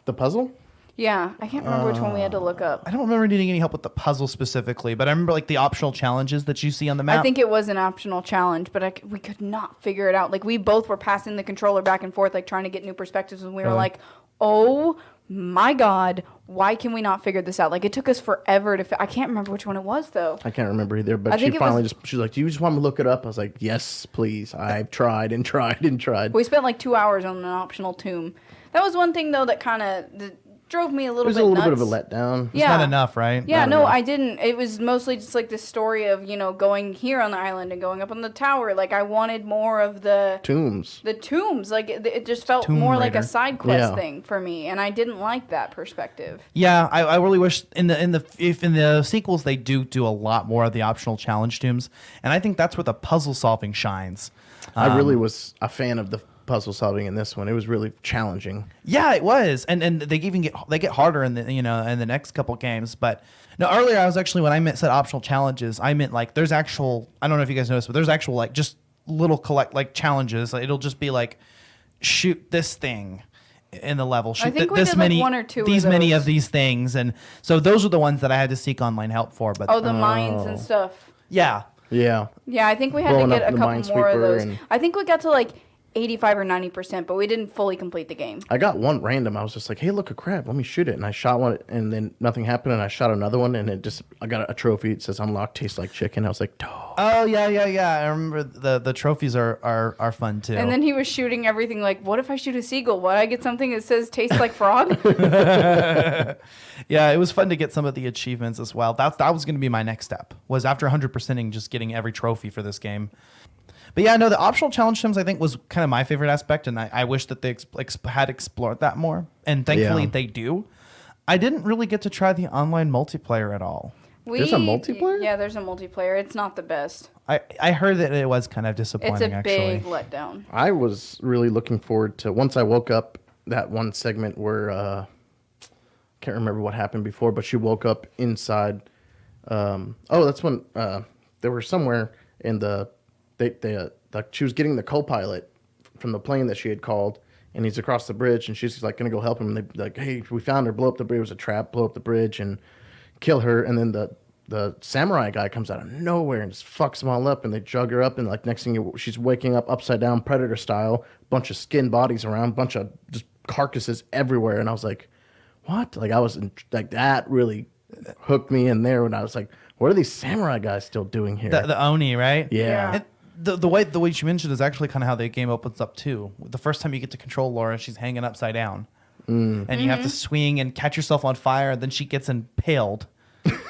D: The puzzle?
C: Yeah, I can't remember which one we had to look up.
B: I don't remember needing any help with the puzzle specifically, but I remember like the optional challenges that you see on the map.
C: I think it was an optional challenge, but we could not figure it out. Like, we both were passing the controller back and forth, like trying to get new perspectives, and we were like, oh my God, why can we not figure this out? Like, it took us forever to I can't remember which one it was, though.
D: I can't remember either, but she finally she's like, do you just want me to look it up? I was like, yes, please. I've tried and tried and tried.
C: We spent like 2 hours on an optional tomb. That was one thing, though, that kind of drove me a little bit nuts.
D: It was a little bit of a letdown.
B: It's not enough, right?
C: Yeah,
D: Not
C: no,
D: enough.
C: I didn't. It was mostly just like this story of, going here on the island and going up on the tower. Like, I wanted more of the
D: Tombs.
C: The tombs. Like, it just felt
B: Tomb
C: more like
B: Raider.
C: a side quest
D: Yeah.
C: thing for me, and I didn't like that perspective.
B: Yeah, I really wish if in the sequels they do a lot more of the optional challenge tombs, and I think that's where the puzzle solving shines.
D: I really was a fan of the puzzle solving in this one. It was really challenging.
B: Yeah, it was, and they even get harder in the in the next couple games. But no, earlier I was actually when I said optional challenges, I meant like there's actual. I don't know if you guys noticed, but there's actual like just little challenges. Like, it'll just be like shoot this thing in the level. Shoot
C: I think we
B: this
C: did,
B: many,
C: like, one or two of
B: these many
C: those.
B: of these things, and so those are the ones that I had to seek online help for. But
C: Oh, the mines and stuff.
B: yeah,
D: Yeah.
C: Yeah, I think we had to
D: Blowing
C: get
D: up
C: a
D: the
C: couple more of
D: Minesweeper
C: those.
D: and-
C: I think we got to like 85 or 90%, but we didn't fully complete the game.
D: I got one random. I was just like, hey, look, a crab. Let me shoot it. And I shot one, and then nothing happened, and I shot another one, and I got a trophy. It says unlocked, tastes like chicken. I was like, oh.
B: Oh yeah. I remember the trophies are fun too.
C: And then he was shooting everything like, what if I shoot a seagull? Would I get something that says tastes like frog?
B: Yeah, it was fun to get some of the achievements as well. That was going to be my next step. Was after 100%ing just getting every trophy for this game. But yeah, no, the optional challenge times I think was kind of my favorite aspect, and I wish that they had explored that more. And thankfully they do. I didn't really get to try the online multiplayer at all.
D: There's a multiplayer?
C: Yeah, there's a multiplayer. It's not the best.
B: I heard that it was kind of disappointing.
C: It's a
B: actually.
C: big letdown.
D: I was really looking forward to, once I woke up, that one segment where, can't remember what happened before, but she woke up inside. That's when they were somewhere in she was getting the co-pilot from the plane that she had called, and he's across the bridge, and she's like going to go help him. And they like, hey, we found her, blow up the bridge. It was a trap, blow up the bridge and kill her. And then the samurai guy comes out of nowhere and just fucks them all up, and they jug her up, and like next thing she's waking up upside down, Predator style, bunch of skin bodies around, bunch of just carcasses everywhere. And I was like, what? Like, I was like, that really hooked me in there when I was like, what are these samurai guys still doing here?
B: The Oni, right?
D: Yeah.
B: And the way she mentioned is actually kind of how the game opens up too. The first time you get to control Laura, she's hanging upside down, and you have to swing and catch yourself on fire. And then she gets impaled.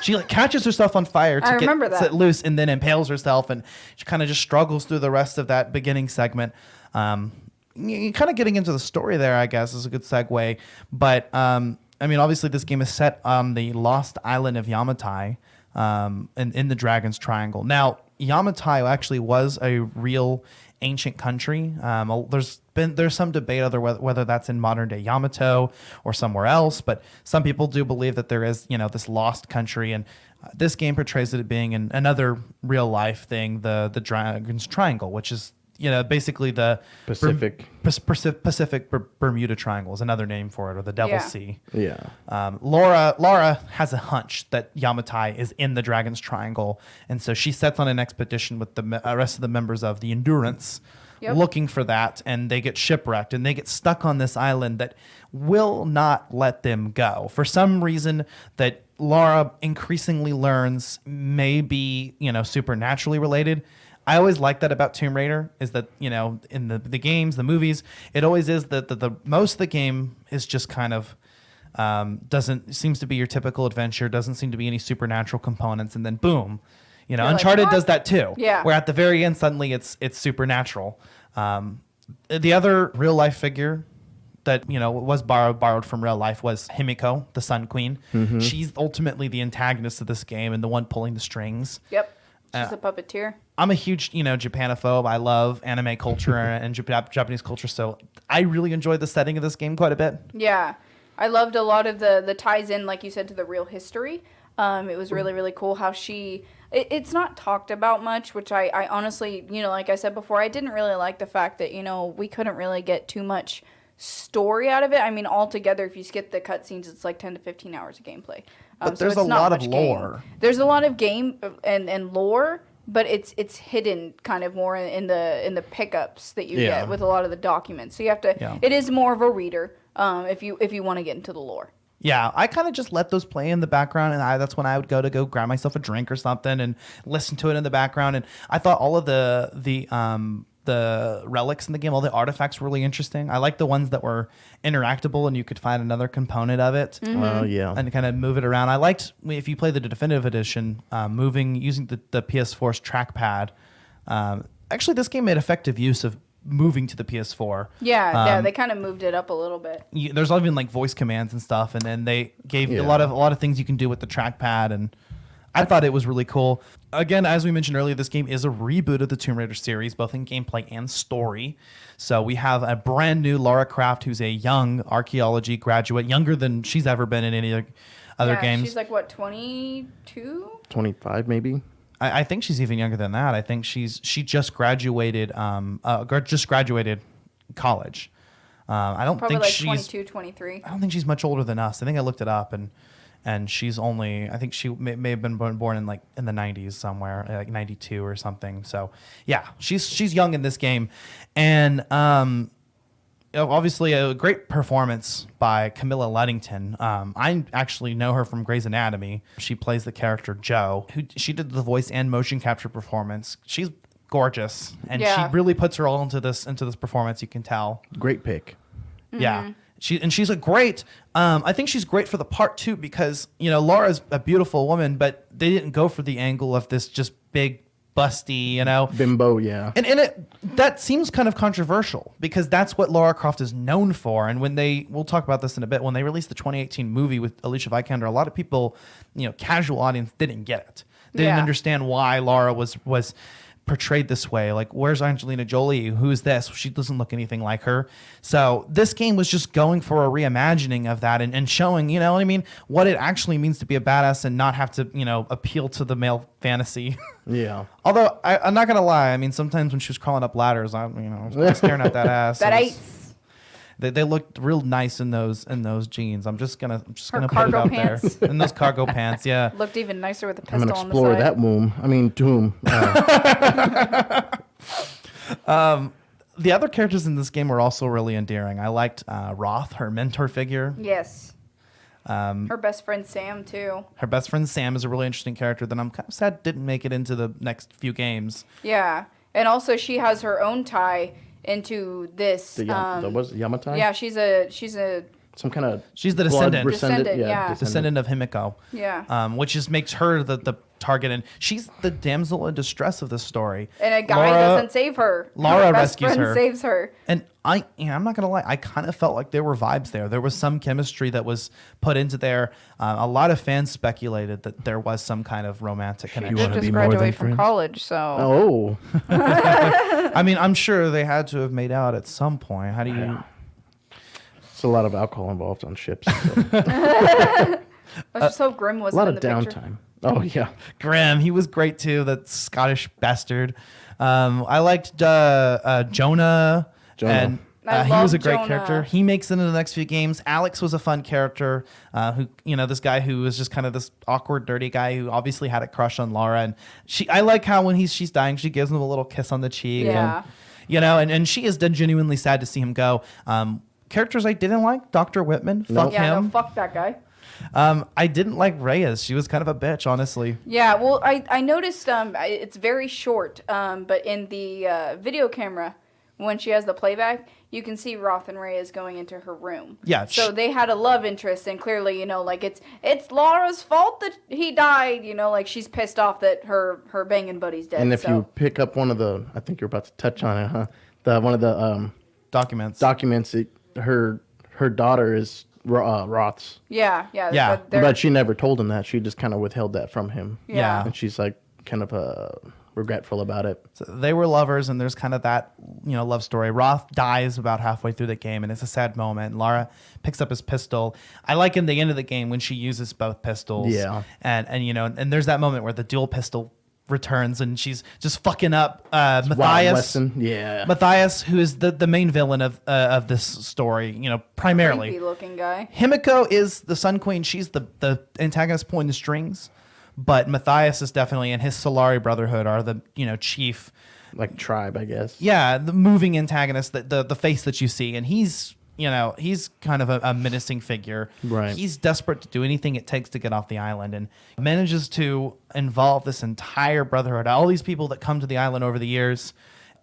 B: She like catches herself on fire to
C: remember
B: get
C: that.
B: set loose, and then impales herself, and she kind of just struggles through the rest of that beginning segment. You kind of getting into the story there, I guess, is a good segue. But I mean, obviously, this game is set on the lost island of Yamatai, in the Dragon's Triangle. Now, Yamatai actually was a real ancient country. There's some debate whether that's in modern day Yamato or somewhere else, but some people do believe that there is this lost country, and this game portrays it being another real life thing, the Dragon's Triangle, which is basically the
D: Pacific
B: Bermuda Triangle is another name for it, or the Devil's Sea.
D: Yeah.
B: Lara has a hunch that Yamatai is in the Dragon's Triangle, and so she sets on an expedition with the rest of the members of the Endurance, looking for that, and they get shipwrecked, and they get stuck on this island that will not let them go. For some reason that Lara increasingly learns may be, supernaturally related. I always like that about Tomb Raider, is that, in the games, the movies, it always is that the most of the game is just kind of seems to be your typical adventure, doesn't seem to be any supernatural components, and then boom, Uncharted does that too.
C: Yeah.
B: Where at the very end, suddenly it's supernatural. The other real life figure that was borrowed from real life was Himiko, the Sun Queen. Mm-hmm. She's ultimately the antagonist of this game and the one pulling the strings.
C: Yep. She's a puppeteer.
B: I'm a huge, Japanophobe. I love anime culture and Japanese culture, so I really enjoyed the setting of this game quite a bit.
C: Yeah. I loved a lot of the ties in, like you said, to the real history. It was really, really cool how it's not talked about much, which I honestly, like I said before, I didn't really like the fact that, we couldn't really get too much story out of it. I mean, altogether, if you skip the cutscenes, it's like 10 to 15 hours of gameplay.
B: But
C: so
B: there's
C: it's
B: a
C: not
B: lot of
C: much
B: lore.
C: game. There's a lot of game and lore, but it's hidden kind of more in the pickups that you get with a lot of the documents. So you have to.
B: Yeah.
C: It is more of a reader if you want to get into the lore.
B: Yeah, I kind of just let those play in the background, and that's when I would go grab myself a drink or something and listen to it in the background. And I thought all of the relics in the game, all the artifacts were really interesting. I like the ones that were interactable and you could find another component of it.
D: Yeah.
B: And kind of move it around. I liked, if you play the definitive edition, using the PS4's trackpad. Actually, this game made effective use of moving to the PS4.
C: Yeah, they kind of moved it up a little bit.
B: There's even like voice commands and stuff, and then they gave a lot of things you can do with the trackpad, and I thought it was really cool. Again, as we mentioned earlier, this game is a reboot of the Tomb Raider series, both in gameplay and story. So we have a brand new Lara Croft, who's a young archaeology graduate, younger than she's ever been in any other games.
C: She's like, what, 22?
D: 25 maybe.
B: I think she's even younger than that. I think she just graduated college. I don't
C: Probably
B: think
C: like
B: she's
C: 22, 23.
B: I don't think she's much older than us. I think I looked it up, and she's only, I think she may have been born in the 90s somewhere, like 92 or something. So yeah, she's young in this game, and obviously a great performance by Camilla Luddington. I actually know her from Grey's Anatomy. She plays the character Jo, who she did the voice and motion capture performance. She's gorgeous, and she really puts her all into this performance. You can tell.
D: Great pick.
B: Yeah. She's a great. I think she's great for the part too, because Laura's a beautiful woman, but they didn't go for the angle of this just big busty,
D: bimbo. Yeah.
B: And that seems kind of controversial because that's what Lara Croft is known for. And we'll talk about this in a bit, when they released the 2018 movie with Alicia Vikander, a lot of people, casual audience didn't get it. They didn't understand why Lara was portrayed this way. Like, where's Angelina Jolie? Who's this? She doesn't look anything like her. So this game was just going for a reimagining of that and showing, what it actually means to be a badass and not have to, appeal to the male fantasy.
D: Yeah.
B: Although I'm not gonna lie, I mean, sometimes when she was crawling up ladders, I was staring at that ass. They looked real nice in those jeans. I'm just gonna put it out
C: pants.
B: there. In those cargo pants, yeah.
C: Looked even nicer with the pistol
D: I'm gonna
C: on the
D: explore
C: side.
D: that tomb.
B: The other characters in this game were also really endearing. I liked Roth, her mentor figure.
C: Yes. Her best friend Sam too.
B: Her best friend Sam is a really interesting character that I'm kind of sad didn't make it into the next few games.
C: Yeah, and also she has her own tie into this.
D: Was it Yamatai?
C: Yeah, she's a
D: some kind of.
B: She's the descendant.
C: Descendant
B: of Himiko.
C: Yeah.
B: Which just makes her the target, and she's the damsel in distress of this story.
C: And a guy doesn't save her.
B: Lara
C: her best
B: rescues
C: friend
B: her.
C: Saves her.
B: And I'm not gonna lie, I kind of felt like there were vibes there. There was some chemistry that was put into there. A lot of fans speculated that there was some kind of romantic connection.
C: They just graduated from college, so.
D: Oh.
B: I mean, I'm sure they had to have made out at some point. How do you?
D: It's a lot of alcohol involved on ships. So.
C: I was just so Grim wasn't
D: a lot
C: in
D: of
C: the
D: downtime.
C: picture.
D: Oh yeah.
B: Grim, he was great too. That Scottish bastard. I liked Jonah. And he was a great character. He makes it into the next few games. Alex was a fun character. This guy who was just kind of this awkward, dirty guy who obviously had a crush on Lara. And I like how when she's dying, she gives him a little kiss on the cheek.
C: Yeah.
B: And she is genuinely sad to see him go. Characters I didn't like, Dr. Whitman. Fuck him.
C: No, fuck that guy.
B: I didn't like Reyes. She was kind of a bitch, honestly.
C: Yeah, well, I noticed it's very short, but in the video camera, when she has the playback, you can see Roth and Reyes going into her room.
B: Yeah.
C: So they had a love interest, and clearly, it's Lara's fault that he died. She's pissed off that her banging buddy's dead.
D: And if you pick up one of the, I think you're about to touch on it, huh? One of the
B: documents.
D: Her daughter is Roth's.
C: Yeah.
D: But she never told him that. She just kind of withheld that from him.
C: Yeah.
D: And she's like kind of regretful about it.
B: So they were lovers, and there's kind of that love story. Roth dies about halfway through the game, and it's a sad moment. And Lara picks up his pistol. I like in the end of the game when she uses both pistols.
D: Yeah.
B: And there's that moment where the dual pistol returns, and she's just fucking up
D: Wild
B: Matthias.
D: Weston. Yeah.
B: Matthias, who is the main villain of this story, primarily.
C: Creepy looking guy.
B: Himiko is the Sun Queen. She's the antagonist pulling the strings, but Matthias is definitely, and his Solari Brotherhood are the chief,
D: Like tribe, I guess.
B: yeah, the moving antagonist, the face that you see, and he's kind of a menacing figure.
D: Right.
B: He's desperate to do anything it takes to get off the island, and manages to involve this entire brotherhood, all these people that come to the island over the years,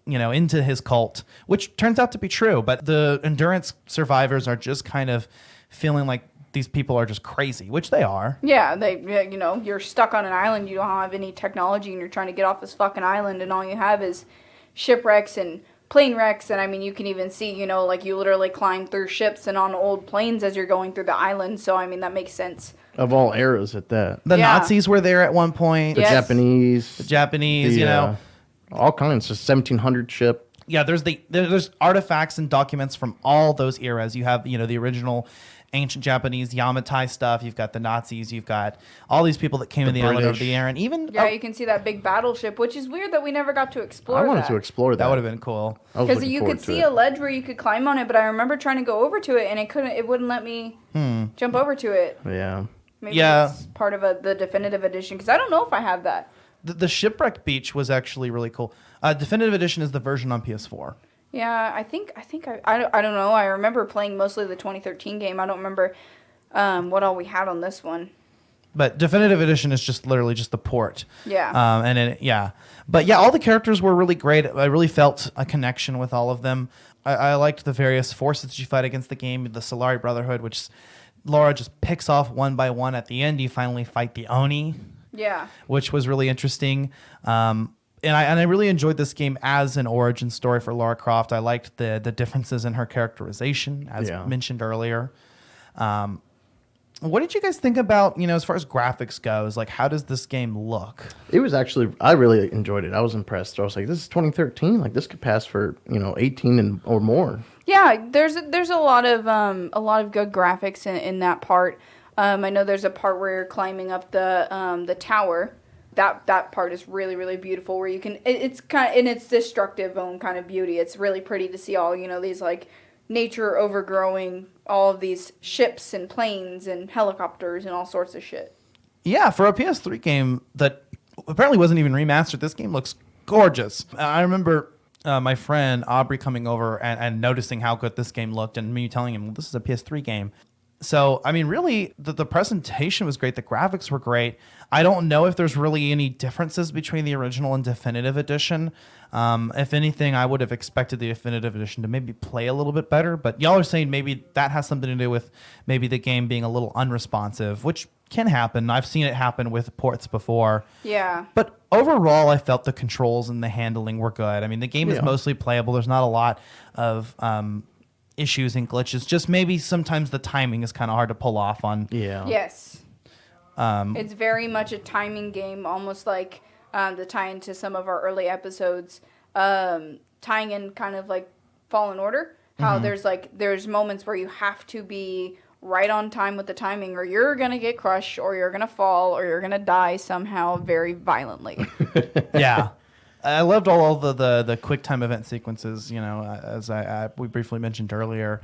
B: into his cult, which turns out to be true. But the Endurance survivors are just kind of feeling like these people are just crazy, which they are.
C: Yeah, you're stuck on an island, you don't have any technology, and you're trying to get off this fucking island, and all you have is shipwrecks and plane wrecks, and I mean, you can even see, you literally climb through ships and on old planes as you're going through the island, so I mean, that makes sense.
D: Of all eras at that.
B: The
C: Yeah.
B: Nazis were there at one point.
C: Yes.
B: The Japanese,
D: all kinds of 1700 ship.
B: Yeah, there's artifacts and documents from all those eras. You have, the original ancient Japanese Yamatai stuff. You've got the Nazis. You've got all these people that came in the island over the air, and even
C: you can see that big battleship, which is weird that we never got to explore.
D: I wanted to explore that.
B: that would have been cool.
C: Because you could see a ledge where you could climb on it, but I remember trying to go over to it, and it wouldn't let me jump over to it.
D: Yeah.
C: Maybe
B: Yeah.
C: it's part of the definitive edition, because I don't know if I have that.
B: The shipwreck beach was actually really cool. Definitive edition is the version on PS4.
C: Yeah, I think I don't know. I remember playing mostly the 2013 game. I don't remember what all we had on this one.
B: But definitive edition is just literally just the port.
C: Yeah.
B: But yeah, all the characters were really great. I really felt a connection with all of them. I liked the various forces that you fight against the game. The Solari Brotherhood, which Laura just picks off one by one. At the end, you finally fight the Oni.
C: Yeah.
B: Which was really interesting. And I really enjoyed this game as an origin story for Lara Croft. I liked the differences in her characterization, as mentioned earlier. What did you guys think about, as far as graphics goes? Like, how does this game look?
D: It was actually, I really enjoyed it. I was impressed. I was like, this is 2013. Like, this could pass for, 18 or more.
C: Yeah, there's a lot of good graphics in that part. I know there's a part where you're climbing up the tower. That part is really, really beautiful, where you can, it's kind of in its destructive own kind of beauty. It's really pretty to see all, these like nature overgrowing all of these ships and planes and helicopters and all sorts of shit.
B: Yeah, for a PS3 game that apparently wasn't even remastered, this game looks gorgeous. I remember my friend Aubrey coming over and noticing how good this game looked, and me telling him, well, this is a PS3 game. So, I mean, really, the presentation was great. The graphics were great. I don't know if there's really any differences between the original and definitive edition. If anything, I would have expected the definitive edition to maybe play a little bit better. But y'all are saying maybe that has something to do with maybe the game being a little unresponsive, which can happen. I've seen it happen with ports before.
C: Yeah.
B: But overall, I felt the controls and the handling were good. I mean, the game is mostly playable. There's not a lot of issues and glitches. Just maybe sometimes the timing is kind of hard to pull off on.
D: Yeah.
C: Yes. It's very much a timing game, almost like to tie into some of our early episodes, tying in kind of like Fallen Order. How there's moments where you have to be right on time with the timing, or you're gonna get crushed, or you're gonna fall, or you're gonna die somehow very violently.
B: Yeah. I loved all the quick time event sequences, as we briefly mentioned earlier.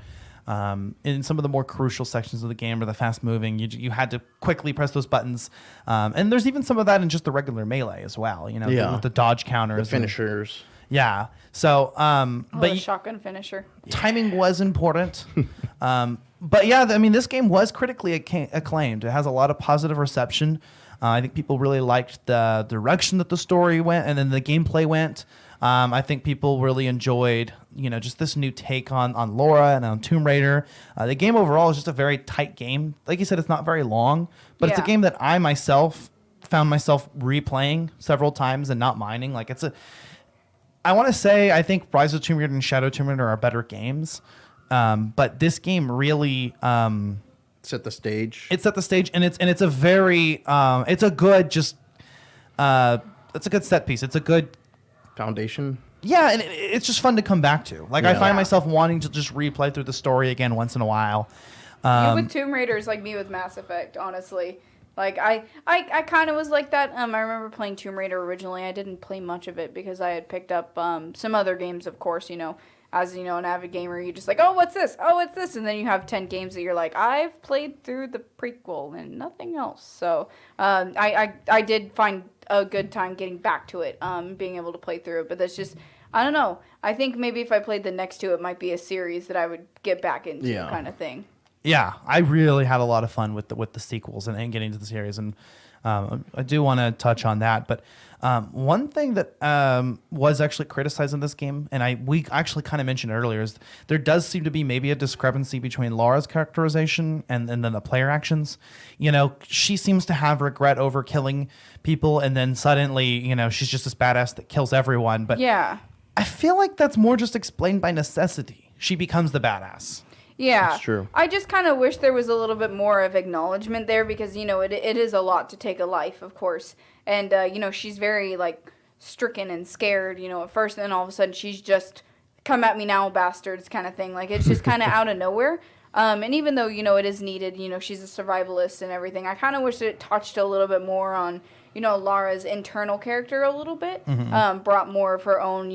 B: In some of the more crucial sections of the game, or the fast moving, you had to quickly press those buttons. And there's even some of that in just the regular melee as well, with the dodge counters.
D: The finishers.
B: Yeah. So,
C: But the shotgun finisher.
B: Timing was important. But yeah, I mean, this game was critically acclaimed. It has a lot of positive reception. I think people really liked the direction that the story went, and then the gameplay went. I think people really enjoyed, just this new take on Laura and on Tomb Raider. The game overall is just a very tight game. Like you said, it's not very long, but it's a game that I myself found myself replaying several times and not minding. Like I want to say, I think Rise of Tomb Raider and Shadow Tomb Raider are better games, but this game really
D: Set the stage.
B: It set the stage, and it's a very it's a good it's a good set piece. It's a good
D: foundation.
B: Yeah, and it's just fun to come back to. Like I find myself wanting to just replay through the story again once in a while.
C: You with Tomb Raider is like me with Mass Effect, honestly. Like, I kind of was like that. I remember playing Tomb Raider originally. I didn't play much of it because I had picked up some other games, of course, as, an avid gamer, you're just like, oh, what's this? Oh, what's this? And then you have 10 games that you're like, I've played through the prequel and nothing else. So I did find a good time getting back to it, being able to play through it. But that's just, I don't know. I think maybe if I played the next two, it might be a series that I would get back into kind of thing.
B: Yeah, I really had a lot of fun with the sequels and getting to the series, and I do want to touch on that. But one thing that was actually criticized in this game, and we actually kind of mentioned earlier, is there does seem to be maybe a discrepancy between Lara's characterization and then the player actions. She seems to have regret over killing people, and then suddenly, she's just this badass that kills everyone. But
C: yeah,
B: I feel like that's more just explained by necessity. She becomes the badass.
C: Yeah,
D: that's true.
C: I just kind of wish there was a little bit more of acknowledgement there because, it is a lot to take a life, of course. And, she's very, stricken and scared, at first. And then all of a sudden she's just, come at me now, bastards, kind of thing. Like, it's just kind of out of nowhere. And even though, it is needed, she's a survivalist and everything, I kind of wish that it touched a little bit more on, Lara's internal character a little bit. Mm-hmm. Brought more of her own,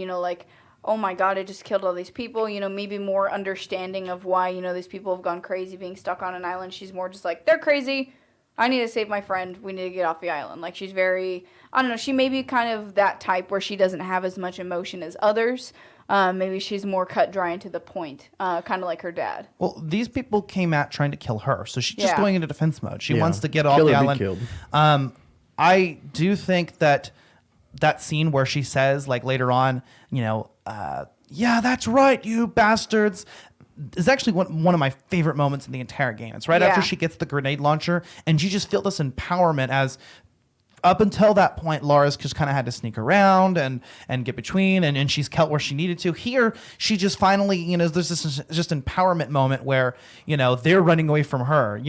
C: oh my God, I just killed all these people, maybe more understanding of why, these people have gone crazy being stuck on an island. She's more just like, they're crazy. I need to save my friend. We need to get off the island. Like, she's very, I don't know, she may be kind of that type where she doesn't have as much emotion as others. Maybe she's more cut dry and to the point, kind of like her dad.
B: Well, these people came out trying to kill her, so she's just going into defense mode. She wants to get off
D: Kill
B: the
D: or be
B: island.
D: killed.
B: I do think that scene where she says, like, later on, yeah, that's right, you bastards, is actually one of my favorite moments in the entire game. It's right after she gets the grenade launcher, and you just feel this empowerment as up until that point, Lara's just kind of had to sneak around and get between, and she's kept where she needed to. Here, she just finally, there's this just empowerment moment where, they're running away from her.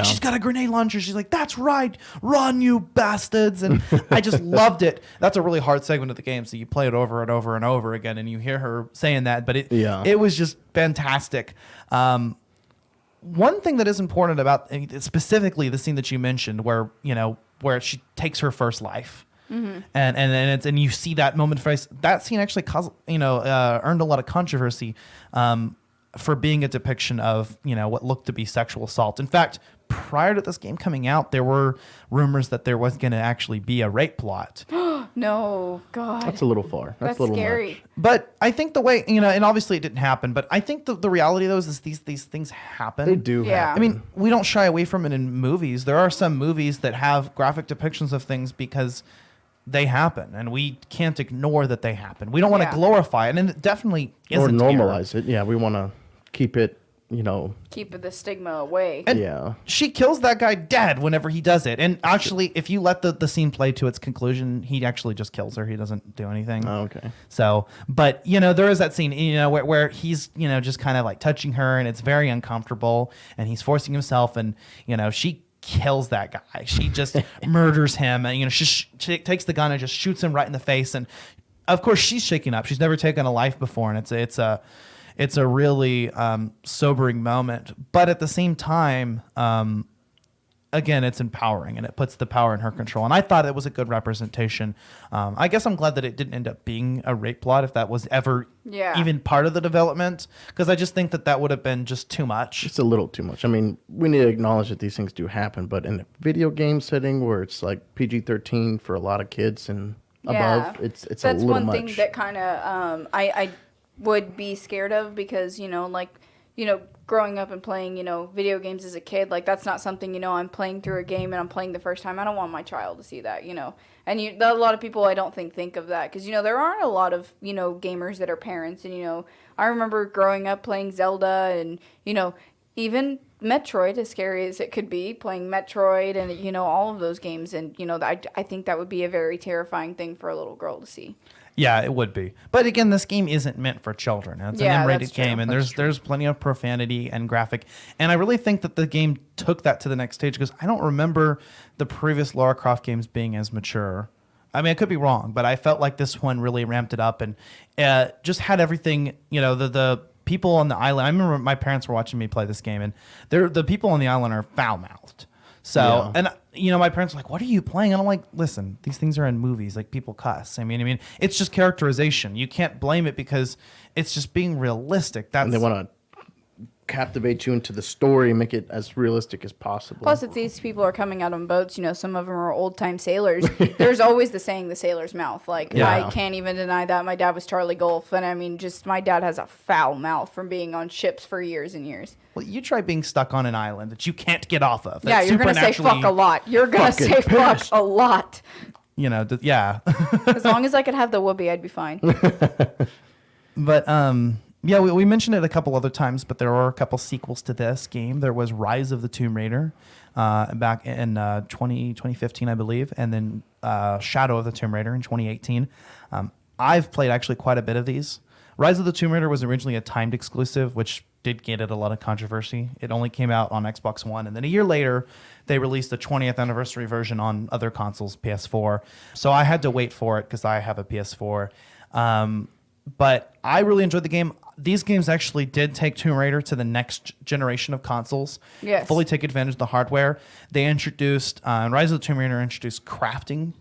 B: She's got a grenade launcher. She's like, that's right, run, you bastards. And I just loved it. That's a really hard segment of the game, so you play it over and over and over again, and you hear her saying that, but it was just fantastic. One thing that is important about specifically the scene that you mentioned where, where she takes her first life, mm-hmm. and you see that moment face. That scene actually earned a lot of controversy for being a depiction of what looked to be sexual assault. In fact, prior to this game coming out, there were rumors that there was going to actually be a rape plot.
C: No, God,
D: that's a little far. That's a little
C: scary.
D: Much.
B: But I think the way and obviously it didn't happen. But I think the reality though is these things happen.
D: They do.
C: Yeah.
D: Happen.
B: I mean, we don't shy away from it in movies. There are some movies that have graphic depictions of things because they happen, and we can't ignore that they happen. We don't want to glorify it, and it definitely isn't
D: or normalize it. Yeah, we want to keep it.
C: Keep the stigma away.
B: And she kills that guy dead whenever he does it. And actually, if you let the scene play to its conclusion, he actually just kills her. He doesn't do anything.
D: Oh, okay.
B: So, but, there is that scene, where he's, just kind of like touching her, and it's very uncomfortable, and he's forcing himself, and, she kills that guy. She just murders him, and, she takes the gun and just shoots him right in the face. And, of course, she's shaking up. She's never taken a life before, and it's a really sobering moment, but at the same time, again, it's empowering, and it puts the power in her control. And I thought it was a good representation. I guess I'm glad that it didn't end up being a rape plot, if that was ever even part of the development, because I just think that would have been just too much.
D: It's a little too much. I mean, we need to acknowledge that these things do happen, but in a video game setting where it's like PG-13 for a lot of kids and above, it's a little much.
C: That's one thing that kind of I would be scared of because, growing up and playing, video games as a kid, like that's not something, I'm playing through a game and I'm playing the first time. I don't want my child to see that, And a lot of people I don't think of that because, there aren't a lot of, gamers that are parents. And, I remember growing up playing Zelda and, even Metroid, as scary as it could be, playing Metroid and, all of those games. And, I think that would be a very terrifying thing for a little girl to see.
B: Yeah, it would be. But again, this game isn't meant for children. It's an M-rated game, and there's plenty of profanity and graphic. And I really think that the game took that to the next stage because I don't remember the previous Lara Croft games being as mature. I mean, I could be wrong, but I felt like this one really ramped it up and just had everything, the people on the island. I remember my parents were watching me play this game, and the people on the island are foul-mouthed. So, and my parents were like, "What are you playing?" And I'm like, "Listen, these things are in movies. Like people cuss. I mean, it's just characterization. You can't blame it because it's just being realistic. That's
D: And they want to captivate you into the story, make it as realistic as possible.
C: Plus, if these people are coming out on boats, some of them are old-time sailors. There's always the saying, the sailor's mouth. Like, I can't even deny that. My dad was Charlie Gulf, and I mean, just my dad has a foul mouth from being on ships for years and years.
B: Well, you try being stuck on an island that you can't get off of. That's
C: you're going to say fuck a lot. You're going to say fuck a lot.
B: Yeah.
C: As long as I could have the whoopee, I'd be fine.
B: But, yeah, we mentioned it a couple other times, but there are a couple sequels to this game. There was Rise of the Tomb Raider back in 2015, I believe, and then Shadow of the Tomb Raider in 2018. I've played actually quite a bit of these. Rise of the Tomb Raider was originally a timed exclusive, which did get it a lot of controversy. It only came out on Xbox One, and then a year later, they released the 20th anniversary version on other consoles, PS4. So I had to wait for it because I have a PS4. But I really enjoyed the game. These games actually did take Tomb Raider to the next generation of consoles.
C: Yes.
B: Fully take advantage of the hardware. They introduced, Rise of the Tomb Raider introduced crafting.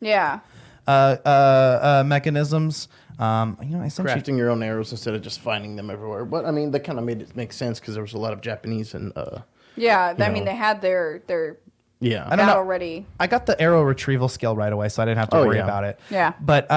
C: Yeah.
B: Mechanisms. Essentially
D: Crafting your own arrows instead of just finding them everywhere. But, I mean, that kind of made it make sense because there was a lot of Japanese and...
C: they had their battle ready.
B: I got the arrow retrieval skill right away, so I didn't have to worry about it.
C: Yeah.
B: But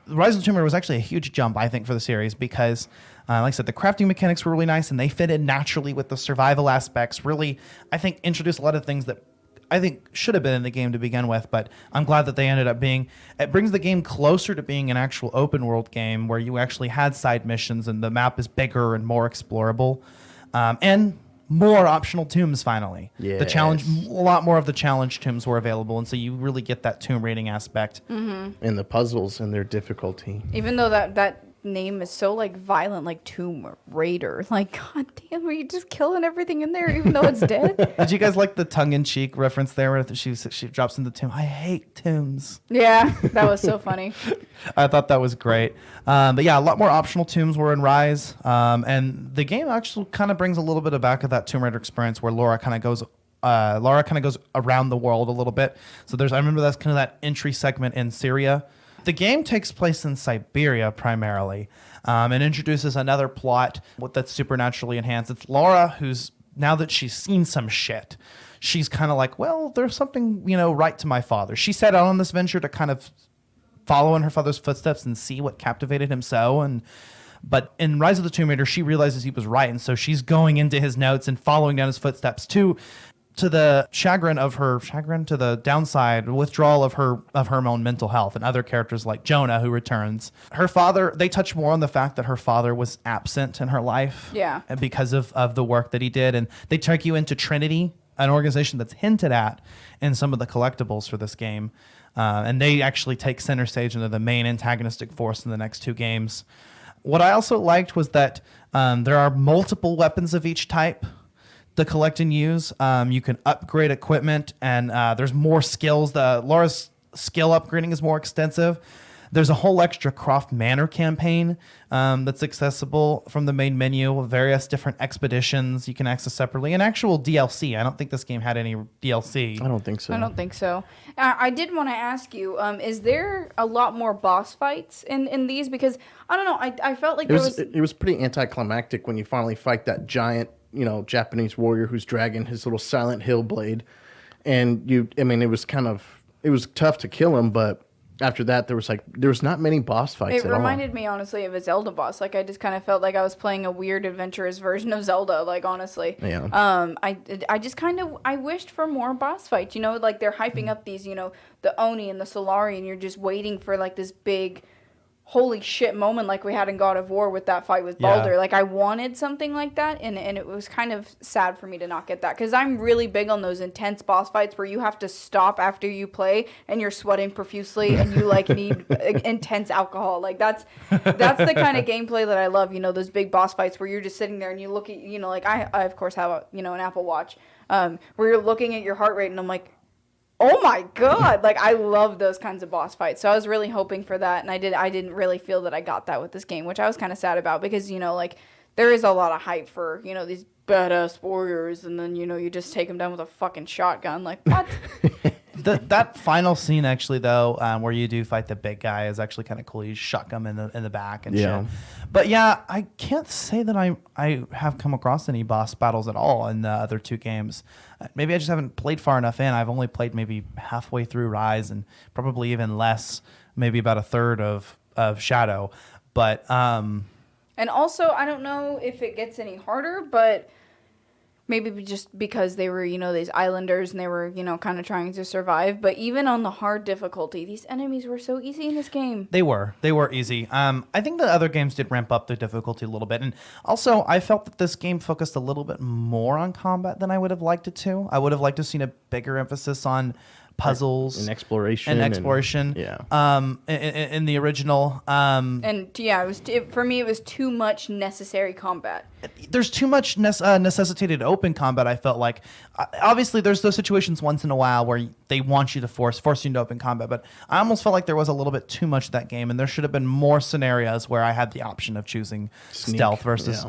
B: Rise of the Tomb Raider was actually a huge jump, I think, for the series because, like I said, the crafting mechanics were really nice and they fit in naturally with the survival aspects. Really, I think, introduced a lot of things that I think should have been in the game to begin with, but I'm glad that they ended up being. It brings the game closer to being an actual open world game where you actually had side missions and the map is bigger and more explorable. And more optional tombs finally.
D: Yes.
B: The challenge, a lot more of the challenge tombs were available, and so you really get that tomb raiding aspect.
C: Mm-hmm.
D: And the puzzles and their difficulty.
C: Even though that name is so violent, like Tomb Raider. Like, god damn, are you just killing everything in there even though it's dead?
B: Did you guys like the tongue-in-cheek reference there where she drops into the tomb? I hate tombs.
C: Yeah, that was so funny.
B: I thought that was great. But yeah, a lot more optional tombs were in Rise. And the game actually kind of brings a little bit of back of that Tomb Raider experience where Lara kind of goes around the world a little bit. So I remember that's kind of that entry segment in Syria. The game takes place in Siberia primarily, and introduces another plot that's supernaturally enhanced. It's Lara who's, now that she's seen some shit, she's kind of like, well, there's something, right to my father. She set out on this venture to kind of follow in her father's footsteps and see what captivated him so. But in Rise of the Tomb Raider, she realizes he was right, and so she's going into his notes and following down his footsteps to the to the downside, withdrawal of her own mental health, and other characters like Jonah who returns. Her father, they touch more on the fact that her father was absent in her life.
C: Yeah.
B: Because of the work that he did. And they take you into Trinity, an organization that's hinted at in some of the collectibles for this game. And they actually take center stage into the main antagonistic force in the next two games. What I also liked was that there are multiple weapons of each type to collect and use. You can upgrade equipment, and there's more skills. Lara's skill upgrading is more extensive. There's a whole extra Croft Manor campaign that's accessible from the main menu. Various different expeditions you can access separately. And actual DLC. I don't think this game had any DLC.
D: I don't think so.
C: I did want to ask you, is there a lot more boss fights in these? Because, I don't know, I felt like
D: it was pretty anticlimactic when you finally fight that giant, Japanese warrior who's dragging his little Silent Hill blade. And it was tough to kill him, but after that, there was not many boss fights at all.
C: It reminded me, honestly, of a Zelda boss. I just kind of felt like I was playing a weird, adventurous version of Zelda, honestly.
D: Yeah.
C: I just I wished for more boss fights, they're hyping up these, the Oni and the Solari, and you're just waiting for, this big holy shit moment like we had in God of War with that fight with Baldur.
B: Yeah.
C: I wanted something like that, and it was kind of sad for me to not get that, because I'm really big on those intense boss fights where you have to stop after you play and you're sweating profusely and you need intense alcohol. That's the kind of gameplay that I love, those big boss fights where you're just sitting there and you look at, I of course have an Apple Watch, where you're looking at your heart rate, and I'm like, oh my god, I love those kinds of boss fights. So I was really hoping for that, and I didn't really feel that I got that with this game, which I was kind of sad about, because there is a lot of hype for, these badass warriors, and then, you just take them down with a fucking shotgun. Like, what?
B: That final scene, actually, though, where you do fight the big guy is actually kind of cool. You shotgun him in the back and shit. But yeah, I can't say that I have come across any boss battles at all in the other two games. Maybe I just haven't played far enough in. I've only played maybe halfway through Rise and probably even less, maybe about a third of Shadow. But
C: and also, I don't know if it gets any harder, but maybe just because they were, these islanders and they were, kind of trying to survive. But even on the hard difficulty, these enemies were so easy in this game.
B: They were easy. I think the other games did ramp up the difficulty a little bit. And also, I felt that this game focused a little bit more on combat than I would have liked it to. I would have liked to have seen a bigger emphasis on puzzles
D: and exploration.
B: In the original.
C: For me, it was too much necessary combat.
B: There's too much necessitated open combat, I felt like. Obviously, there's those situations once in a while where they want you to force you into open combat, but I almost felt like there was a little bit too much of that game, and there should have been more scenarios where I had the option of choosing stealth versus